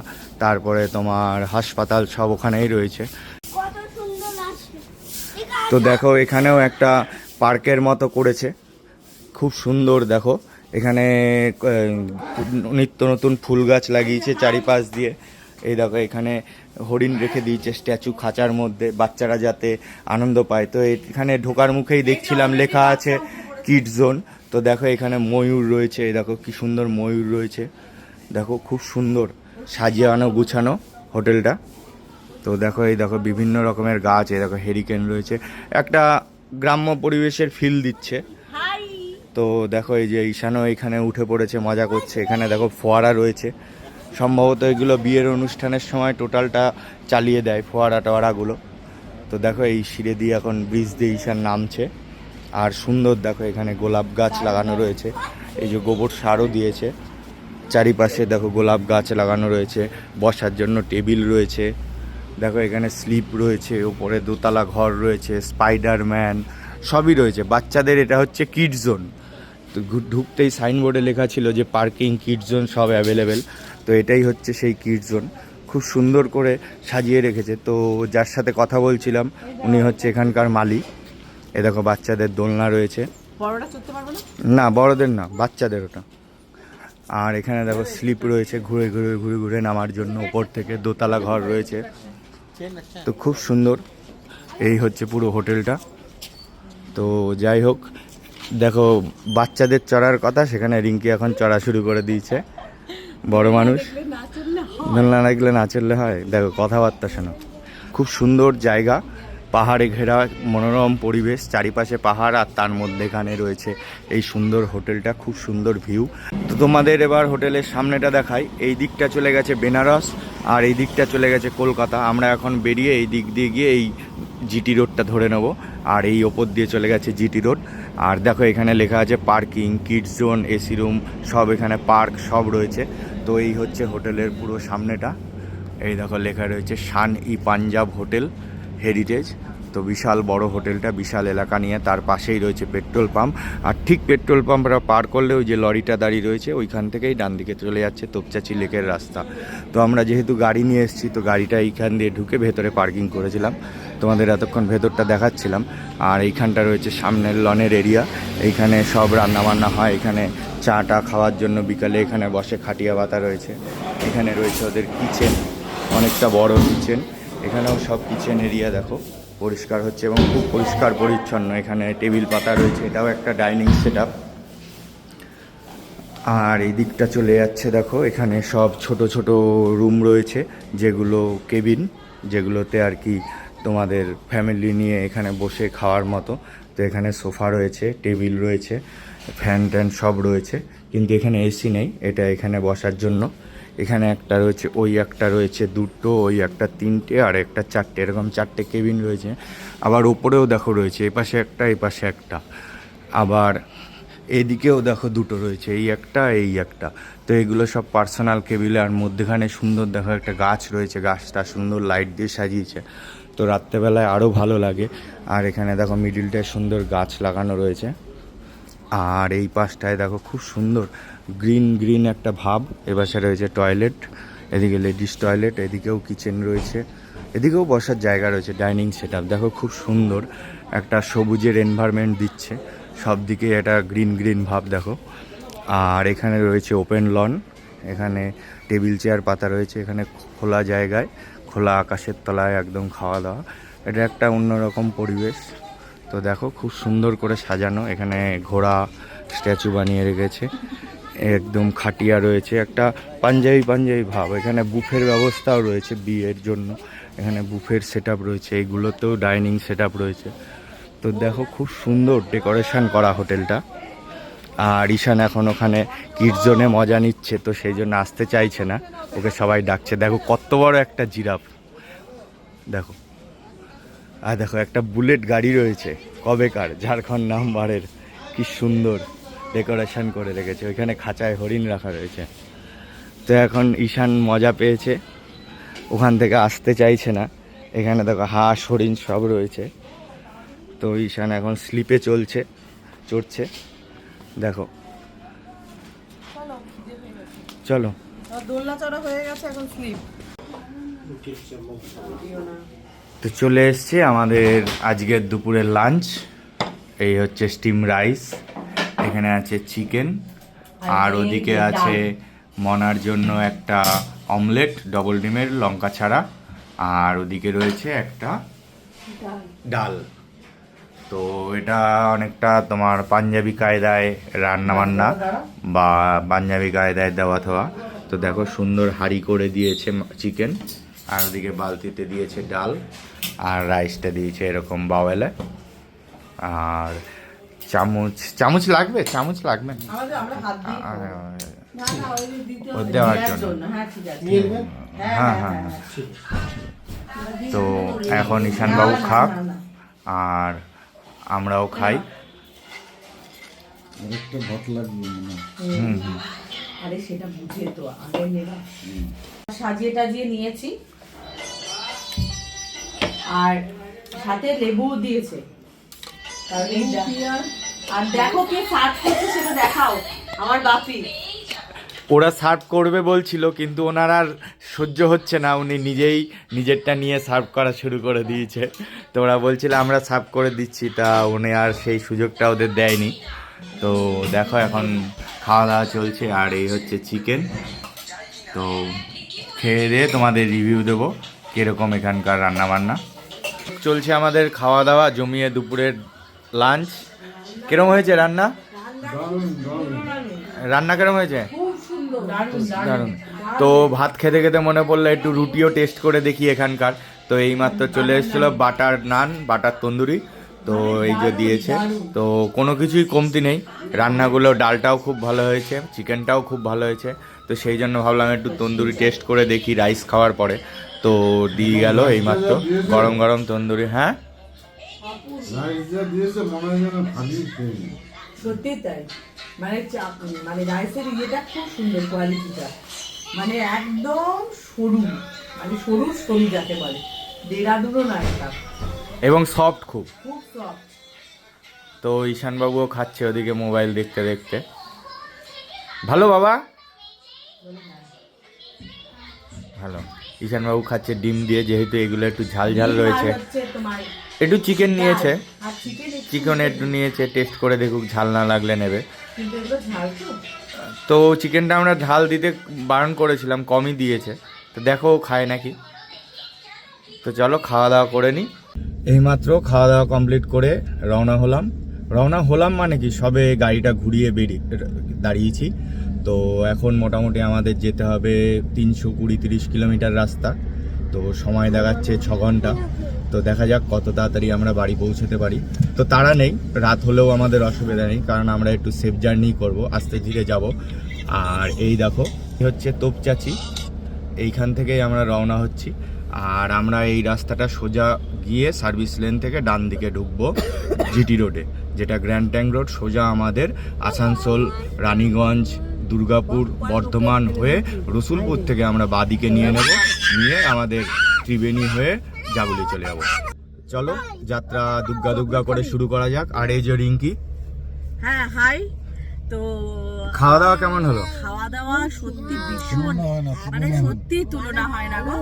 তারপরে তোমার হাসপাতাল, সব ওখানেই রয়েছে। তো দেখো এখানেও একটা পার্কের মতো করেছে, খুব সুন্দর। দেখো এখানে নিত্য নতুন ফুল গাছ লাগিয়েছে চারিপাশ দিয়ে। এই দেখো এখানে হরিণ রেখে দিয়েছে স্ট্যাচু খাঁচার মধ্যে, বাচ্চারা যাতে আনন্দ পায়। তো এখানে ঢোকার মুখেই দেখছিলাম লেখা আছে কিড জোন। তো দেখো এখানে ময়ূর রয়েছে, এই দেখো কি সুন্দর ময়ূর রয়েছে। দেখো খুব সুন্দর সাজিয়ানো গুছানো হোটেলটা। তো দেখো এই দেখো বিভিন্ন রকমের গাছ, এই দেখো হেরিকেন রয়েছে, একটা গ্রাম্য পরিবেশের ফিল দিচ্ছে। তো দেখো এই যে ঈশানও এখানে উঠে পড়েছে, মজা করছে। এখানে দেখো ফোয়ারা রয়েছে, সম্ভবত এগুলো বিয়ের অনুষ্ঠানের সময় টোটালটা চালিয়ে দেয় ফোয়ারা টোয়ারাগুলো। তো দেখো এই সিঁড়ে দিয়ে এখন ব্রিজ দিয়ে ঈশান নামছে। আর সুন্দর দেখো এখানে গোলাপ গাছ লাগানো রয়েছে, এই যে গোবর সারও দিয়েছে। চারিপাশে দেখো গোলাপ গাছ লাগানো রয়েছে, বসার জন্য টেবিল রয়েছে। দেখো এখানে স্লিপ রয়েছে, উপরে দোতলা ঘর রয়েছে, স্পাইডারম্যান সবই রয়েছে। বাচ্চাদের এটা হচ্ছে কিড জোন। তো ঢুকতেই সাইনবোর্ডে লেখা ছিল যে পার্কিং, কিড জোন সব অ্যাভেলেবেল। তো এটাই হচ্ছে সেই কিড জোন, খুব সুন্দর করে সাজিয়ে রেখেছে। তো যার সাথে কথা বলছিলাম উনি হচ্ছে এখানকার মালিক। এ দেখো বাচ্চাদের দোলনা রয়েছে, বড়রা চড়তে পারবে না? না বড়দের না, বাচ্চাদের ওটা। আর এখানে দেখো স্লিপ রয়েছে, ঘুরে ঘুরে ঘুরে ঘুরে নামার জন্য, উপর থেকে দোতলা ঘর রয়েছে। তো খুব সুন্দর, এই হচ্ছে পুরো হোটেলটা। তো যাই হোক, দেখো বাচ্চাদের চড়ার কথা, সেখানে রিঙ্কি এখন চড়া শুরু করে দিয়েছে। বড় মানুষ দোলনা লাগলে না চললে হয়। দেখো কথাবার্তা শোনো, খুব সুন্দর জায়গা, পাহাড়ে ঘেরা মনোরম পরিবেশ, চারিপাশে পাহাড়, আর তার মধ্যেখানে রয়েছে এই সুন্দর হোটেলটা, খুব সুন্দর ভিউ। তো তোমাদের এবার হোটেলের সামনেটা দেখাই। এই দিকটা চলে গেছে বেনারস আর এই দিকটা চলে গেছে কলকাতা। আমরা এখন বেরিয়ে এই দিক দিয়ে গিয়ে এই জিটি রোডটা ধরে নেব, আর এই ওপর দিয়ে চলে গেছে জিটি রোড। আর দেখো এখানে লেখা আছে parking, kids zone, AC room সব, এখানে পার্ক সব রয়েছে। তো এই হচ্ছে হোটেলের পুরো সামনেটা। এই দেখো লেখা রয়েছে শান-ই পাঞ্জাব হোটেল হেরিটেজ। তো বিশাল বড় হোটেলটা, বিশাল এলাকা নিয়ে। তার পাশেই রয়েছে পেট্রোল পাম্প, আর ঠিক পেট্রোল পাম্পটা পার করলে ওই যে লরিটা দাঁড়িয়ে রয়েছে ওইখান থেকেই ডান দিকে চলে যাচ্ছে তোপচাচি লেকের রাস্তা। তো আমরা যেহেতু গাড়ি নিয়ে এসেছি, তো গাড়িটা এইখান দিয়ে ঢুকে ভেতরে পার্কিং করেছিলাম, তোমাদের এতক্ষণ ভেতরটা দেখাচ্ছিলাম। আর এইখানটা রয়েছে সামনের লনের এরিয়া, এইখানে সব রান্নাবান্না হয়। এখানে চাটা খাওয়ার জন্য বিকালে এখানে বসে খাটিয়া পাতা রয়েছে। এখানে রয়েছে ওদের কিচেন, অনেকটা বড় কিচেন। এখানেও সব কিচেন এরিয়া দেখো পরিষ্কার হচ্ছে এবং খুব পরিষ্কার পরিচ্ছন্ন। এখানে টেবিল পাতা রয়েছে, এটাও একটা ডাইনিং সেটআপ। আর এই দিকটা চলে যাচ্ছে দেখো, এখানে সব ছোট ছোট রুম রয়েছে, যেগুলো কেবিন, যেগুলোতে আর কি তোমাদের ফ্যামিলি নিয়ে এখানে বসে খাওয়ার মতো। তো এখানে সোফা রয়েছে, টেবিল রয়েছে, ফ্যান ট্যান সব রয়েছে, কিন্তু এখানে এসি নেই, এটা এখানে বসার জন্য। এখানে একটা রয়েছে, ওই একটা রয়েছে, দুটো, ওই একটা তিনটে, আর একটা চারটে, এরকম চারটে কেবিন রয়েছে। আবার ওপরেও দেখো রয়েছে, এই পাশে একটা, এই পাশে একটা, আবার এদিকেও দেখো দুটো রয়েছে, এই একটা, এই একটা। তো এগুলো সব পার্সোনাল কেবিল। আর মধ্যেখানে সুন্দর দেখো একটা গাছ রয়েছে, গাছটা সুন্দর লাইট দিয়ে সাজিয়েছে, তো রাত্রেবেলায় আরও ভালো লাগে। আর এখানে দেখো মিডিলটায় সুন্দর গাছ লাগানো রয়েছে। আর এই পাশটায় দেখো খুব সুন্দর গ্রিন গ্রিন একটা ভাব। এপাশে রয়েছে টয়লেট, এদিকে লেডিস টয়লেট, এদিকেও কিচেন রয়েছে, এদিকেও বসার জায়গা রয়েছে, ডাইনিং সেটআপ। দেখো খুব সুন্দর একটা সবুজের এনভায়রনমেন্ট দিচ্ছে সব দিকে, এটা গ্রিন গ্রিন ভাব দেখো। আর এখানে রয়েছে ওপেন লন, এখানে টেবিল চেয়ার পাতা রয়েছে, এখানে খোলা জায়গায়, খোলা আকাশের তলায় একদম খাওয়া দাওয়া। এটা একটা অন্যরকম পরিবেশ। তো দেখো খুব সুন্দর করে সাজানো, এখানে ঘোড়া স্ট্যাচু বানিয়ে রেখেছে, একদম খাটিয়া রয়েছে, একটা পাঞ্জাবি পাঞ্জাবি ভাব। এখানে বুফের ব্যবস্থাও রয়েছে বিয়ের জন্য, এখানে বুফের সেটআপ রয়েছে, এইগুলোতেও ডাইনিং সেটআপ রয়েছে। তো দেখো খুব সুন্দর ডেকোরেশন করা হোটেলটা। আর ঈশান এখন ওখানে কিডস জোনে মজা নিচ্ছে, তো সেই জন্য আসতে চাইছে না, ওকে সবাই ডাকছে। দেখো কত বড় একটা জিরাফ, দেখো। আর দেখো একটা বুলেট গাড়ি রয়েছে, কবেকার, ঝাড়খণ্ড নাম্বারের। কি সুন্দর ডেকোরেশন করে রেখেছে, ওইখানে খাঁচায় হরিণ রাখা রয়েছে। তো এখন ঈশান মজা পেয়েছে, ওখান থেকে আসতে চাইছে না। এখানে দেখো হাঁস হরিণ সব রয়েছে। তো ঈশান এখন স্লিপে চড়ছে, দেখো। চলো, দোলনা চড়া হয়ে গেছে, এখন স্লিপ। তো চলে এসছে আমাদের আজকের দুপুরের লাঞ্চ। এই হচ্ছে স্টিম রাইস, এখানে আছে চিকেন, আর ওদিকে আছে মনার জন্য একটা অমলেট ডবল ডিমের লঙ্কা ছাড়া, আর ওদিকে রয়েছে একটা ডাল। তো এটা অনেকটা তোমার পাঞ্জাবি কায়দায় রান্নাবান্না বা পাঞ্জাবি কায়দায় দেওয়া থাওয়া। তো দেখো সুন্দর হাঁড়ি করে দিয়েছে চিকেন, আর ওদিকে বালতিতে দিয়েছে ডাল, আর রাইসটা দিয়েছে এরকম বাওয়েলে। আর চামচ লাগবে না? ও দেওয়ার জন্য। হ্যাঁ হ্যাঁ। তো এখন ঈশানবাবু খাক আর আমরাও খাই। একটা ভাত লাগবে না। আরে সেটা বুঝে তো আগে নেবা। সাজিয়ে টাজিয়ে নিয়েছি, আর সাথে লেবু দিয়েছে। আর দেখো কে সার্ভ করছে সেটা দেখাও, আমার বাপি। ওরা সার্ভ করবে বলছিল, কিন্তু ওনার আর সহ্য হচ্ছে না, উনি নিজেই নিজেরটা নিয়ে সার্ভ করা শুরু করে দিয়েছে। তো ওরা বলছিল আমরা সার্ভ করে দিচ্ছি, তা উনি আর সেই সুযোগটা ওদের দেয়নি। তো দেখো এখন খাওয়া দাওয়া চলছে, আর এই হচ্ছে চিকেন। তো খেয়ে দিয়ে তোমাদের রিভিউ দেবো কীরকম এখানকার রান্নাবান্না চলছে। আমাদের খাওয়া দাওয়া জমিয়ে দুপুরের লাঞ্চ। কিরম হয়েছে রান্না? রান্না কিরম হয়েছে? দারুণ। তো ভাত খেতে খেতে মনে পড়লো একটু রুটিও টেস্ট করে দেখি এখানকার। তো এইমাত্র চলে এসেছিলো বাটার নান, বাটার তন্দুরি। তো এই যে দিয়েছে, তো কোনো কিছুই কমতি নেই। রান্নাগুলো, ডালটাও খুব ভালো হয়েছে, চিকেনটাও খুব ভালো হয়েছে। তো সেই জন্য ভাবলাম একটু তন্দুরি টেস্ট করে দেখি রাইস খাওয়ার পরে। তো দিয়ে গেল এইমাত্র গরম গরম তন্দুরি। হ্যাঁ সত্যি তাই, মানে রাইসের ইয়েটা খুব সুন্দর, কোয়ালিটিটা মানে একদম সরু, মানে সরু যাকে বলে, দেরাদুরো না এটা, এবং সফট খুব সফট। তো ঈশানবাবুও খাচ্ছে ওদিকে মোবাইল দেখতে দেখতে। ভালো বাবা, ভালো। ঈশানবাবু খাচ্ছে ডিম দিয়ে, যেহেতু এগুলো একটু ঝাল ঝাল রয়েছে। একটু চিকেন নিয়েছে, চিকেন একটু নিয়েছে, টেস্ট করে দেখুক, ঝাল না লাগলে নেবে। তো চিকেনটা আমরা ঝাল দিতে বারণ করেছিলাম, কমই দিয়েছে। তো দেখো খায় নাকি। তো চলো খাওয়া দাওয়া করে নিই। এইমাত্র খাওয়া দাওয়া কমপ্লিট করে রওনা হলাম মানে কি, সবে গাড়িটা ঘুরিয়ে দাঁড়িয়েছি। তো এখন মোটামুটি আমাদের যেতে হবে 320-30 কিলোমিটার রাস্তা। তো সময় দেখাচ্ছে 6 ঘন্টা। তো দেখা যাক কত তাড়াতাড়ি আমরা বাড়ি পৌঁছতে পারি। তো তাড়া নেই, রাত হলেও আমাদের অসুবিধা নেই, কারণ আমরা একটু সেফ জার্নি করব, আস্তে ধীরে যাব। আর এই দেখো হচ্ছে তোপচাচি, এইখান থেকেই আমরা রওনা হচ্ছি। আর আমরা এই রাস্তাটা সোজা গিয়ে সার্ভিস লেন থেকে ডান দিকে ঢুকবো জিটি রোডে, যেটা গ্র্যান্ড ট্যাঙ্ক রোড। সোজা আমাদের আসানসোল, রানীগঞ্জ, দুর্গাপুর, বর্ধমান হয়ে রসুলপুর থেকে আমরা বাদিকে নিয়ে আমাদের ত্রিবেণী হয়ে জাগুলি চলে যাব। চলো যাত্রা দুগ্গা করে শুরু করা যাক। আর এই যে রিঙ্কি। হ্যাঁ হাই। তো খাওয়া দাওয়া কেমন হলো? খাওয়া দাওয়া সত্যি ভীষণ, মানে সত্যি তুলনা হয় না গো,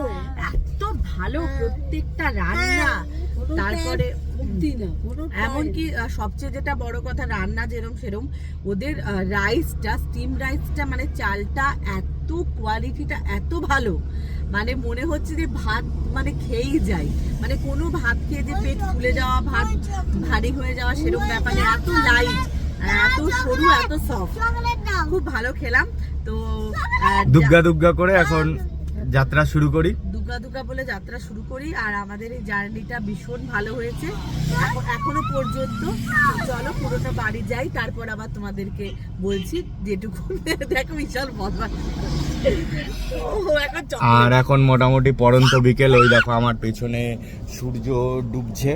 এত ভালো প্রত্যেকটা রান্না। তারপরে এমনকি সবচেয়ে যেটা বড় কথা, রান্না যেরম সেরম, ওদের রাইসটা, স্টিম রাইসটা, মানে চালটা এত, কোয়ালিটিটা এত ভালো, মানে মনে হচ্ছে যে ভাত মানে খেয়েই যাই, মানে কোনো ভাত খেয়ে যে পেট ফুলে যাওয়া, ভাত ভারী হয়ে যাওয়া সেরকম ব্যাপারে, এত লাইট, এত সরু, এত সফট, খুব ভালো খেলাম। তো দুগ্গা করে এখন যাত্রা শুরু করি। দুর্গা দুর্গা বলে যাত্রা শুরু করি। আর আমাদের এই জার্নিটা ভীষণ ভালো হয়েছে এখনো পর্যন্ত। চলো পুরোটা বাড়ি যাই, তারপর আবার তোমাদেরকে বলছি যেটুকু। দেখো বিশাল বদমাশ। আর এখন মোটামুটি পড়ন্ত বিকেল। ওই দেখো আমার পেছনে সূর্য ডুবছে,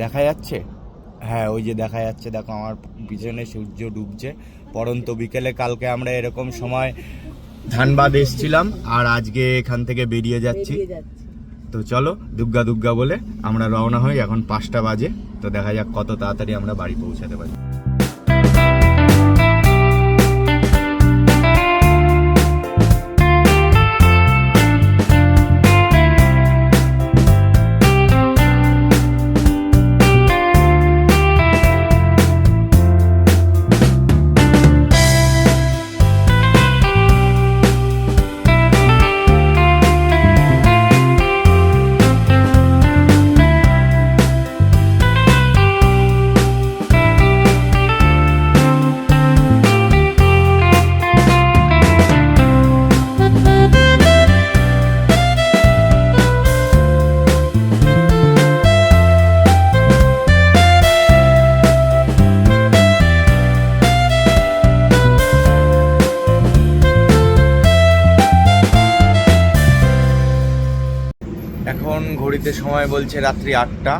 দেখা যাচ্ছে? হ্যাঁ, ওই যে দেখা যাচ্ছে, দেখো আমার পিছনে সূর্য ডুবছে। পড়ন্ত বিকেলে কালকে আমরা এরকম সময় ধানবাদ এসছিলাম, আর আজকে এখান থেকে বেরিয়ে যাচ্ছি। তো চলো দুর্গা দুর্গা বলে আমরা রওনা হই। এখন 5টা বাজে, তো দেখা যাক কত তাড়াতাড়ি আমরা বাড়ি পৌঁছাতে পারি। এখন ঘড়িতে সময় বলছে রাত্রি 8টা,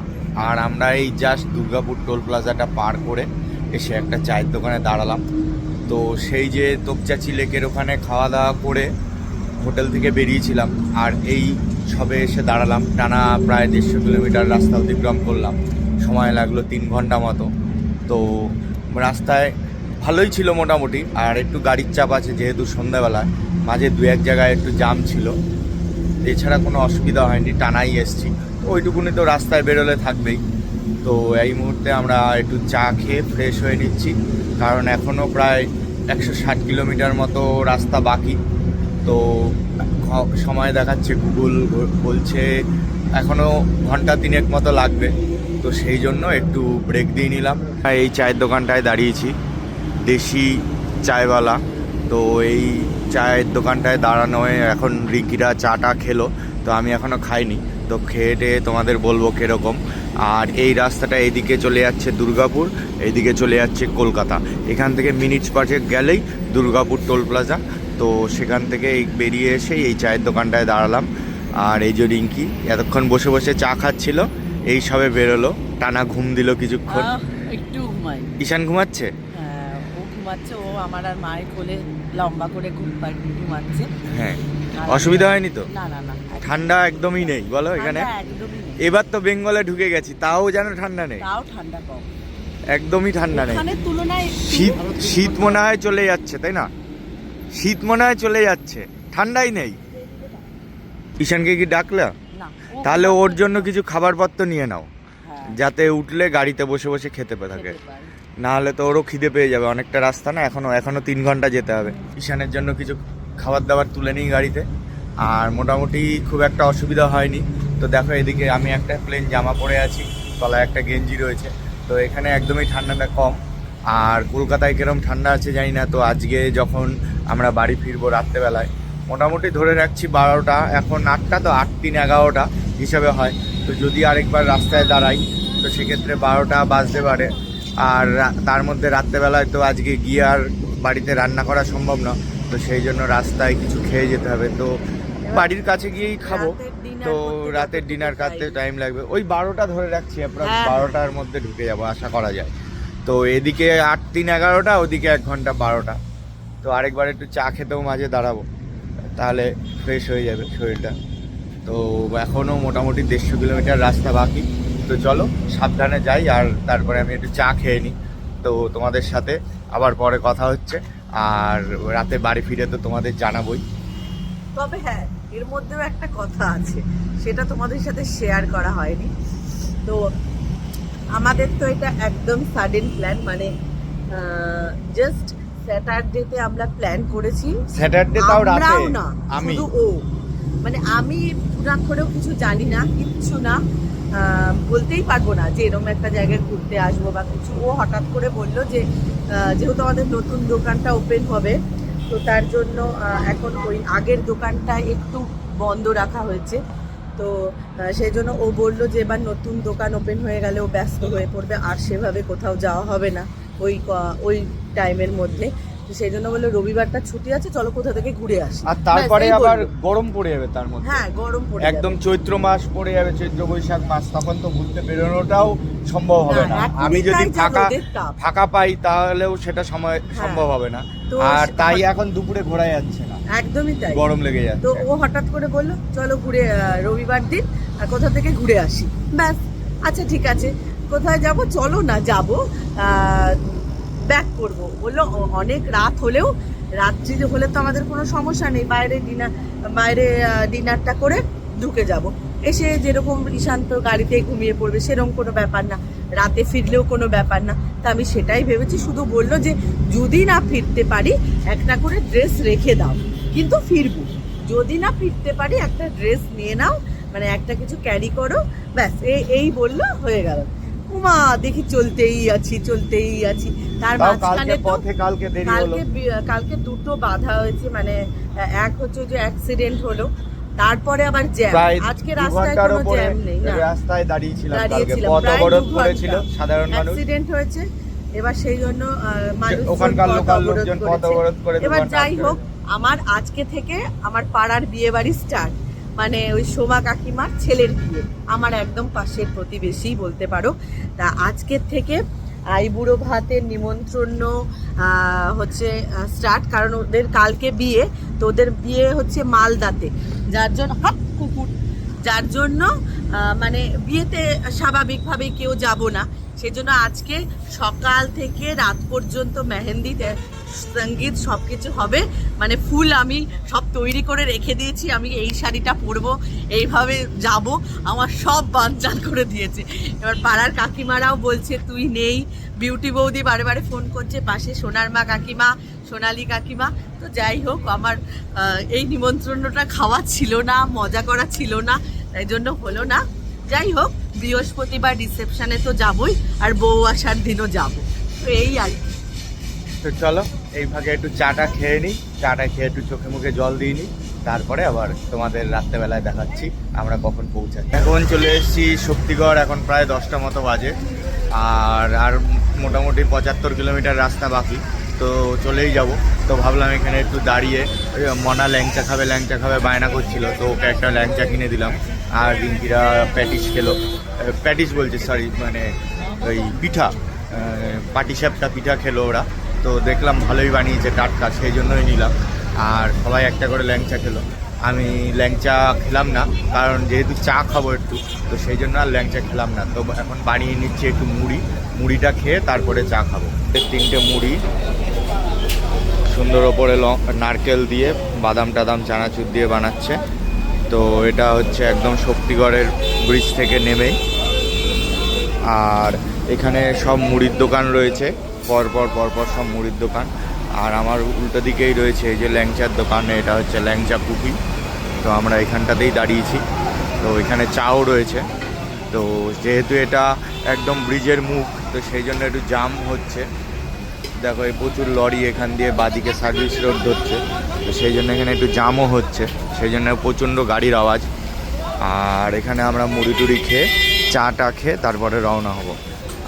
আর আমরা এই জাস্ট দুর্গাপুর টোল প্লাজাটা পার করে এসে একটা চায়ের দোকানে দাঁড়ালাম। তো সেই যে তোপচাচি লেকের ওখানে খাওয়া দাওয়া করে হোটেল থেকে বেরিয়েছিলাম, আর এই সবে এসে দাঁড়ালাম। টানা প্রায় 150 কিলোমিটার রাস্তা অতিক্রম করলাম, সময় লাগলো 3 ঘন্টা মতো। তো রাস্তায় ভালোই ছিল মোটামুটি, আর একটু গাড়ির চাপ আছে যেহেতু সন্ধ্যাবেলায়, মাঝে 2-1 জায়গায় একটু জাম ছিল। এছাড়া কোনো অসুবিধা হয়নি, টানাই এসছি। তো ওইটুকুনি তো রাস্তায় বেরোলে থাকবেই। তো এই মুহূর্তে আমরা একটু চা খেয়ে ফ্রেশ হয়ে নিচ্ছি, কারণ এখনও প্রায় 160 কিলোমিটার মতো রাস্তা বাকি। তো সময় দেখাচ্ছে গুগল বলছে এখনও ঘন্টা 3 মতো লাগবে। তো সেই জন্য একটু ব্রেক দিয়ে নিলাম। এই চায়ের দোকানটায় দাঁড়িয়েছি, দেশি চায়ওয়ালা। তো এই চায়ের দোকানটায় দাঁড়ানো হয়ে এখন রিঙ্কিরা চাটা খেলো, তো আমি এখনও খাইনি। তো খেয়ে টেয়ে তোমাদের বলবো কীরকম। আর এই রাস্তাটা এইদিকে চলে যাচ্ছে দুর্গাপুর, এইদিকে চলে যাচ্ছে কলকাতা। এখান থেকে মিনিটস 5 গেলেই দুর্গাপুর টোল প্লাজা। তো সেখান থেকে বেরিয়ে এসে এই চায়ের দোকানটায় দাঁড়ালাম। আর এই যে রিঙ্কি এতক্ষণ বসে বসে চা খাচ্ছিল, এই সবে বেরোলো। টানা ঘুম দিল কিছুক্ষণ। একটু ঘুমাই। ঈশান ঘুমাচ্ছে? হ্যাঁ, ও ঘুমাচ্ছে। ও আমার আর মায়ের কোলে লম্বা করে ঘুমাচ্ছে। হ্যাঁ, অসুবিধা হয়নি তো? না না না, ঠান্ডা একদমই নেই বলো এখানে? একদমই নেই। এবার তো বেঙ্গলে ঢুকে গেছি, তাও যেন ঠান্ডা নেই। তাও ঠান্ডা কম, একদমই ঠান্ডা নেই। ওখানের তুলনায় শীত শীত মনে হয় চলে যাচ্ছে, তাই না? শীত মনে হয় চলে যাচ্ছে, ঠান্ডাই নেই। ঈশানকে কি ডাকলা? না, তাহলে ওর জন্য কিছু খাবারপত্র নিয়ে নাও, হ্যাঁ, যাতে উঠলে গাড়িতে বসে বসে খেতে থাকে। খেতে পারে। না হলে তো ওরও খিদে পেয়ে যাবে, অনেকটা রাস্তা না, এখনো 3 ঘন্টা যেতে হবে। ঈশানের জন্য কিছু খাবার দাবার তুলে নিই গাড়িতে। আর মোটামুটি খুব একটা অসুবিধা হয়নি। তো দেখো এদিকে আমি একটা প্লেন জামা পরে আছি, তলায় একটা গেঞ্জি রয়েছে। তো এখানে একদমই ঠান্ডাটা কম। আর কলকাতায় কিরম ঠান্ডা আছে জানি না। তো আজকে যখন আমরা বাড়ি ফিরবো রাত্রেবেলায়, মোটামুটি ধরে রাখছি 12টা, এখন 8টা, তো 8 3 11টা হিসাবে হয়। তো যদি আরেকবার রাস্তায় দাঁড়াই তো সেক্ষেত্রে 12টা বাজতে পারে। আর তার মধ্যে রাত্রেবেলায় তো আজকে গিয়ে আর বাড়িতে রান্না করা সম্ভব না, তো সেই জন্য রাস্তায় কিছু খেয়ে যেতে হবে। তো বাড়ির কাছে গিয়েই খাবো। তো রাতের ডিনার করতে টাইম লাগবে, ওই 12টা ধরে রাখছি, আপনার 12টার মধ্যে ঢুকে যাবো আশা করা যায়। তো এদিকে 8 3 11টা, ওদিকে 1 ঘন্টা 12টা। তো আরেকবার একটু চা খেতেও মাঝে দাঁড়াবো, তাহলে ফ্রেশ হয়ে যাবে শরীরটা। তো এখনও মোটামুটি 150 কিলোমিটার রাস্তা বাকি। তো চলো সাবধানে যাই, আর তারপরে আমি একটু চা খেয়ে নিই। তো তোমাদের সাথে আবার পরে কথা হচ্ছে। আর রাতে বাড়ি ফিরে তো তোমাদের জানাবোই। তবে হ্যাঁ, এর মধ্যেও একটা কথা আছে, সেটা তোমাদের সাথে শেয়ার করা হয়নি। তো আমাদের তো এটা একদম সাডেন প্ল্যান, মানে জাস্ট স্যাটারডেতে আমরা প্ল্যান করেছি। স্যাটারডে তাও রাতে? আমরাও না, আমি শুধু ও, মানে আমি পুরাক্ষরেও কিছু জানি না, কিচ্ছু না, বলতেই পারবো না যে এরকম একটা জায়গায় ঘুরতে আসবো বা কিছু। ও হঠাৎ করে বললো যে যেহেতু আমাদের নতুন দোকানটা ওপেন হবে, তো তার জন্য এখন ওই আগের দোকানটা একটু বন্ধ রাখা হয়েছে। তো সেই জন্য ও বললো যে এবার নতুন দোকান ওপেন হয়ে গেলে ও ব্যস্ত হয়ে পড়বে, আর সেভাবে কোথাও যাওয়া হবে না ওই টাইমের মধ্যে। তো সেই জন্য বললো রবিবারটা ছুটি আছে, চলো কোথা থেকে ঘুরে আসি। আর তারপরে ব্যাস, এই আবার বললো। গরম পড়ে যাবে তার মধ্যে। হ্যাঁ, গরম পড়ে একদম যাবে। চৈত্র মাস পড়ে যাবে, চৈত্র বৈশাখ মাস, তখন তো ঘুরতে বেরোনোটাও সম্ভব হবে না। এখনই আমি যদি তাই যা ফাঁকা রোদের তাপ। ফাঁকা পাই তাহলেও সেটা সময় হ্যাঁ। সম্ভব হবে না। তো আর তাই এখন দুপুরে ঘোরা যাচ্ছে না, একদমই তাই। গরম লেগে তো যাচ্ছে। ও হঠাৎ করে বললো চলো ঘুরে রবিবার দিন আর কোথা থেকে ঘুরে আসি। ব্যাস, আচ্ছা ঠিক আছে, কোথায় যাব, চলো না যাব, ব্যাক করব। বললো অনেক রাত হলেও, রাত্রি হলে তো আমাদের কোনো সমস্যা নেই, বাইরে ডিনারটা করে ঢুকে যাব। এসে যেরকম ঈশান্ত গাড়িতে ঘুমিয়ে পড়বে সেরকম কোনো ব্যাপার না, রাতে ফিরলেও কোনো ব্যাপার না। তা আমি সেটাই ভেবেছি। শুধু বললো যে যদি না ফিরতে পারি একটা করে ড্রেস রেখে দাও, কিন্তু ফিরবো। যদি না ফিরতে পারি একটা ড্রেস নিয়ে নাও, মানে একটা কিছু ক্যারি করো, ব্যাস এই বললো, হয়ে গেল। উমা দেখি চলতেই আছি। তার তাও মাঝখানে তো কালকে দেরি হলো। কালকে দুটো বাধা হয়েছে, মানে এক হচ্ছে যে অ্যাক্সিডেন্ট হলো, তারপরে আবার জ্যাম। প্রায় আজকে 2 রাস্তায় ঘন্টার কোনো উপরে জ্যাম নেই না, রাস্তায় দাঁড়িয়েছিলাম কালকে, দাঁড়িয়েছিলাম পথ প্রায় অবরোধ 2 ঘন্টা। করেছিল সাধারণ মানুষ। অ্যাক্সিডেন্ট হয়েছে, এবার সেই জন্য মানুষ ওখানকার লোকাল লোকজন পথ অবরোধ করে 2 এবার ঘন্টা যাই আটকে হোক, আমার আজকে থেকে আমার পাড়ার বিয়ে বাড়ি স্টার্ট, মানে ওই সোমা কাকিমার ছেলের বিয়ে, আমার একদম পাশের প্রতিবেশী বলতে পারো। তা আজকের থেকে আইবুড়ো ভাতের নিমন্ত্রণ হচ্ছে স্টার্ট, কারণ ওদের কালকে বিয়ে, তো ওদের বিয়ে হচ্ছে মালদাতে, যার জন্য যার জন্য মানে বিয়েতে স্বাভাবিকভাবেই কেউ যাব না, সেজন্য আজকে সকাল থেকে রাত পর্যন্ত মেহেন্দিতে সঙ্গীত সব কিছু হবে। মানে ফুল আমি সব তৈরি করে রেখে দিয়েছি, আমি এই শাড়িটা পরবো, এইভাবে যাব, আমার সব বানচাল করে দিয়েছে। এবার পাড়ার কাকিমারাও বলছে তুই নেই, বিউটি বৌদি বারে বারে ফোন করছে, পাশে সোনার মা কাকিমা, সোনালি কাকিমা। তো যাই হোক, আমার এই নিমন্ত্রণটা খাওয়া ছিল না, মজা করা ছিল না, তাই জন্য হলো না। যাই হোক, বৃহস্পতিবার রিসেপশনে তো যাবই, আর বউ আসার দিনও যাব। তো এই আর কি। তো চলো এই ভাগে একটু চাটা খেয়ে নিই, চাটা খেয়ে একটু চোখে মুখে জল দিয়ে নিই, তারপরে আবার তোমাদের রাত্রেবেলায় দেখাচ্ছি আমরা কখন পৌঁছাই। এখন চলে এসেছি শক্তিগড়, এখন প্রায় 10টা মতো বাজে, আর মোটামুটি 75 কিলোমিটার রাস্তা বাকি, তো চলেই যাব। তো ভাবলাম এখানে একটু দাঁড়িয়ে, মনা ল্যাংচা খাবে বায়না করছিল, তো ওকে একটা ল্যাংচা কিনে দিলাম। আর রিঙ্কিরা প্যাটিস বলছে, সরি, মানে ওই পিঠা, পাটিসাপটা পিঠা খেলো ওরা। তো দেখলাম ভালোই বানিয়েছে, টাটকা, সেই জন্যই নিলাম। আর সবাই একটা করে ল্যাংচা খেলো। আমি ল্যাংচা খেলাম না, কারণ যেহেতু চা খাবো একটু, তো সেই জন্য আর ল্যাংচা খেলাম না। তো এখন বানিয়ে নিচ্ছি একটু মুড়িটা খেয়ে তারপরে চা খাবো। 3টে মুড়ি, সুন্দর ওপরে নারকেল দিয়ে, বাদাম টাদাম চানাচুর দিয়ে বানাচ্ছে। তো এটা হচ্ছে একদম শক্তিগড়ের ব্রিজ থেকে নেমেই। আর এখানে সব মুড়ির দোকান রয়েছে, পরপর সব মুড়ির দোকান। আর আমার উল্টো দিকেই রয়েছে এই যে ল্যাংচার দোকান, এটা হচ্ছে ল্যাংচা কুপি। তো আমরা এখানটাতেই দাঁড়িয়েছি, তো এখানে চাও রয়েছে। তো যেহেতু এটা একদম ব্রিজের মুখ, তো সেই জন্য একটু জাম হচ্ছে। দেখো এই প্রচুর লরি এখান দিয়ে বাদিকে সার্ভিস রোড ধরছে, তো সেই জন্য এখানে একটু জামও হচ্ছে, সেই জন্য প্রচণ্ড গাড়ির আওয়াজ। আর এখানে আমরা মুড়ি টুড়ি খেয়ে, চাটা খেয়ে তারপরে রওনা হব।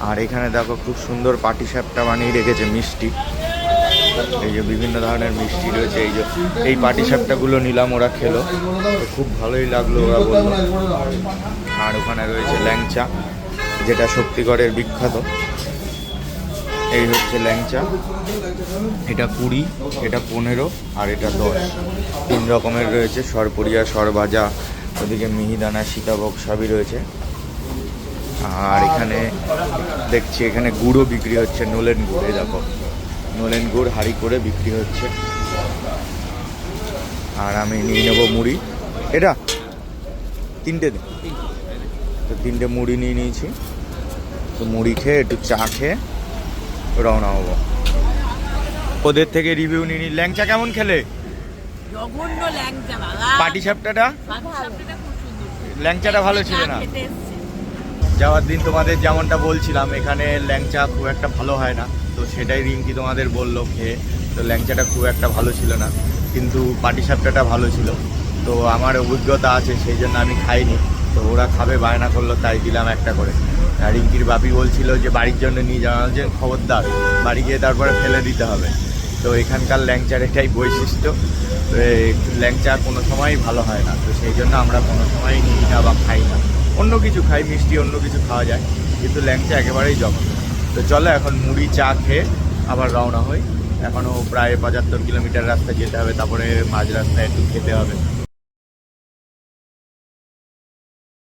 আর এখানে দেখো খুব সুন্দর পাটিসাপটা বানিয়ে রেখেছে, মিষ্টি, এই যে বিভিন্ন ধরনের মিষ্টি রয়েছে। এই পাটিসাপটাগুলো নিলাম, ওরা খেলো, তো খুব ভালোই লাগলো ওরা বললো। আর ওখানে রয়েছে ল্যাংচা, যেটা শক্তিগড়ের বিখ্যাত। এই হচ্ছে ল্যাংচা, এটা 20, এটা 15, আর এটা 10, 3 রকমের রয়েছে, সরপুরিয়া, সরভাজা, ওদিকে মিহিদানা, সীতাভোগ সবই রয়েছে। আর এখানে দেখছি এখানে গুড়ও বিক্রি হচ্ছে, নোলেন গুড়, এই দেখো নোলেন গুড় হাঁড়ি করে বিক্রি হচ্ছে। আর আমি নিয়ে নেবো মুড়ি, এটা 3টে দিন, তো 3টে মুড়ি নিয়ে নিয়েছি। তো মুড়ি খেয়ে একটু চা খেয়ে রওনা হবো। ওদের থেকে রিভিউ নিয়ে নি। ল্যাংচা কেমন খেলে? জঘন্য ল্যাংচা বাবা। পাটিসাপটাটা, পাটিসাপটাটা খুব সুন্দর, ল্যাংচাটা ভালো ছিল না। যাওয়ার দিন তোমাদের যেমনটা বলছিলাম, এখানে ল্যাংচা খুব একটা ভালো হয় না, তো সেটাই রিঙ্কি তোমাদের বললো খেয়ে। তো ল্যাংচাটা খুব একটা ভালো ছিল না, কিন্তু পাটিসাপটাটা ভালো ছিল। তো আমার অভিজ্ঞতা আছে, সেই জন্য আমি খাইনি। তো ওরা খাবে বায়না করলো, তাই দিলাম একটা করে। আর রিঙ্কির বাপি বলছিল যে বাড়ির জন্য নিয়ে যাওয়া, যে খবরদার বাড়ি গিয়ে তারপরে ফেলে দিতে হবে। তো এখানকার ল্যাংচার এটাই বৈশিষ্ট্য, ল্যাংচা কোনো সময়ই ভালো হয় না, তো সেই জন্য আমরা কোনো সময়ই নিই না বা খাই না। অন্য কিছু খাই, মিষ্টি অন্য কিছু খাওয়া যায়, কিন্তু ল্যাংচা একেবারেই জঘন্য। তো চলো এখন মুড়ি চা খেয়ে আবার রওনা হই। এখনও প্রায় 75 কিলোমিটার রাস্তা যেতে হবে, তারপরে মাঝ রাস্তায় একটু খেতে হবে।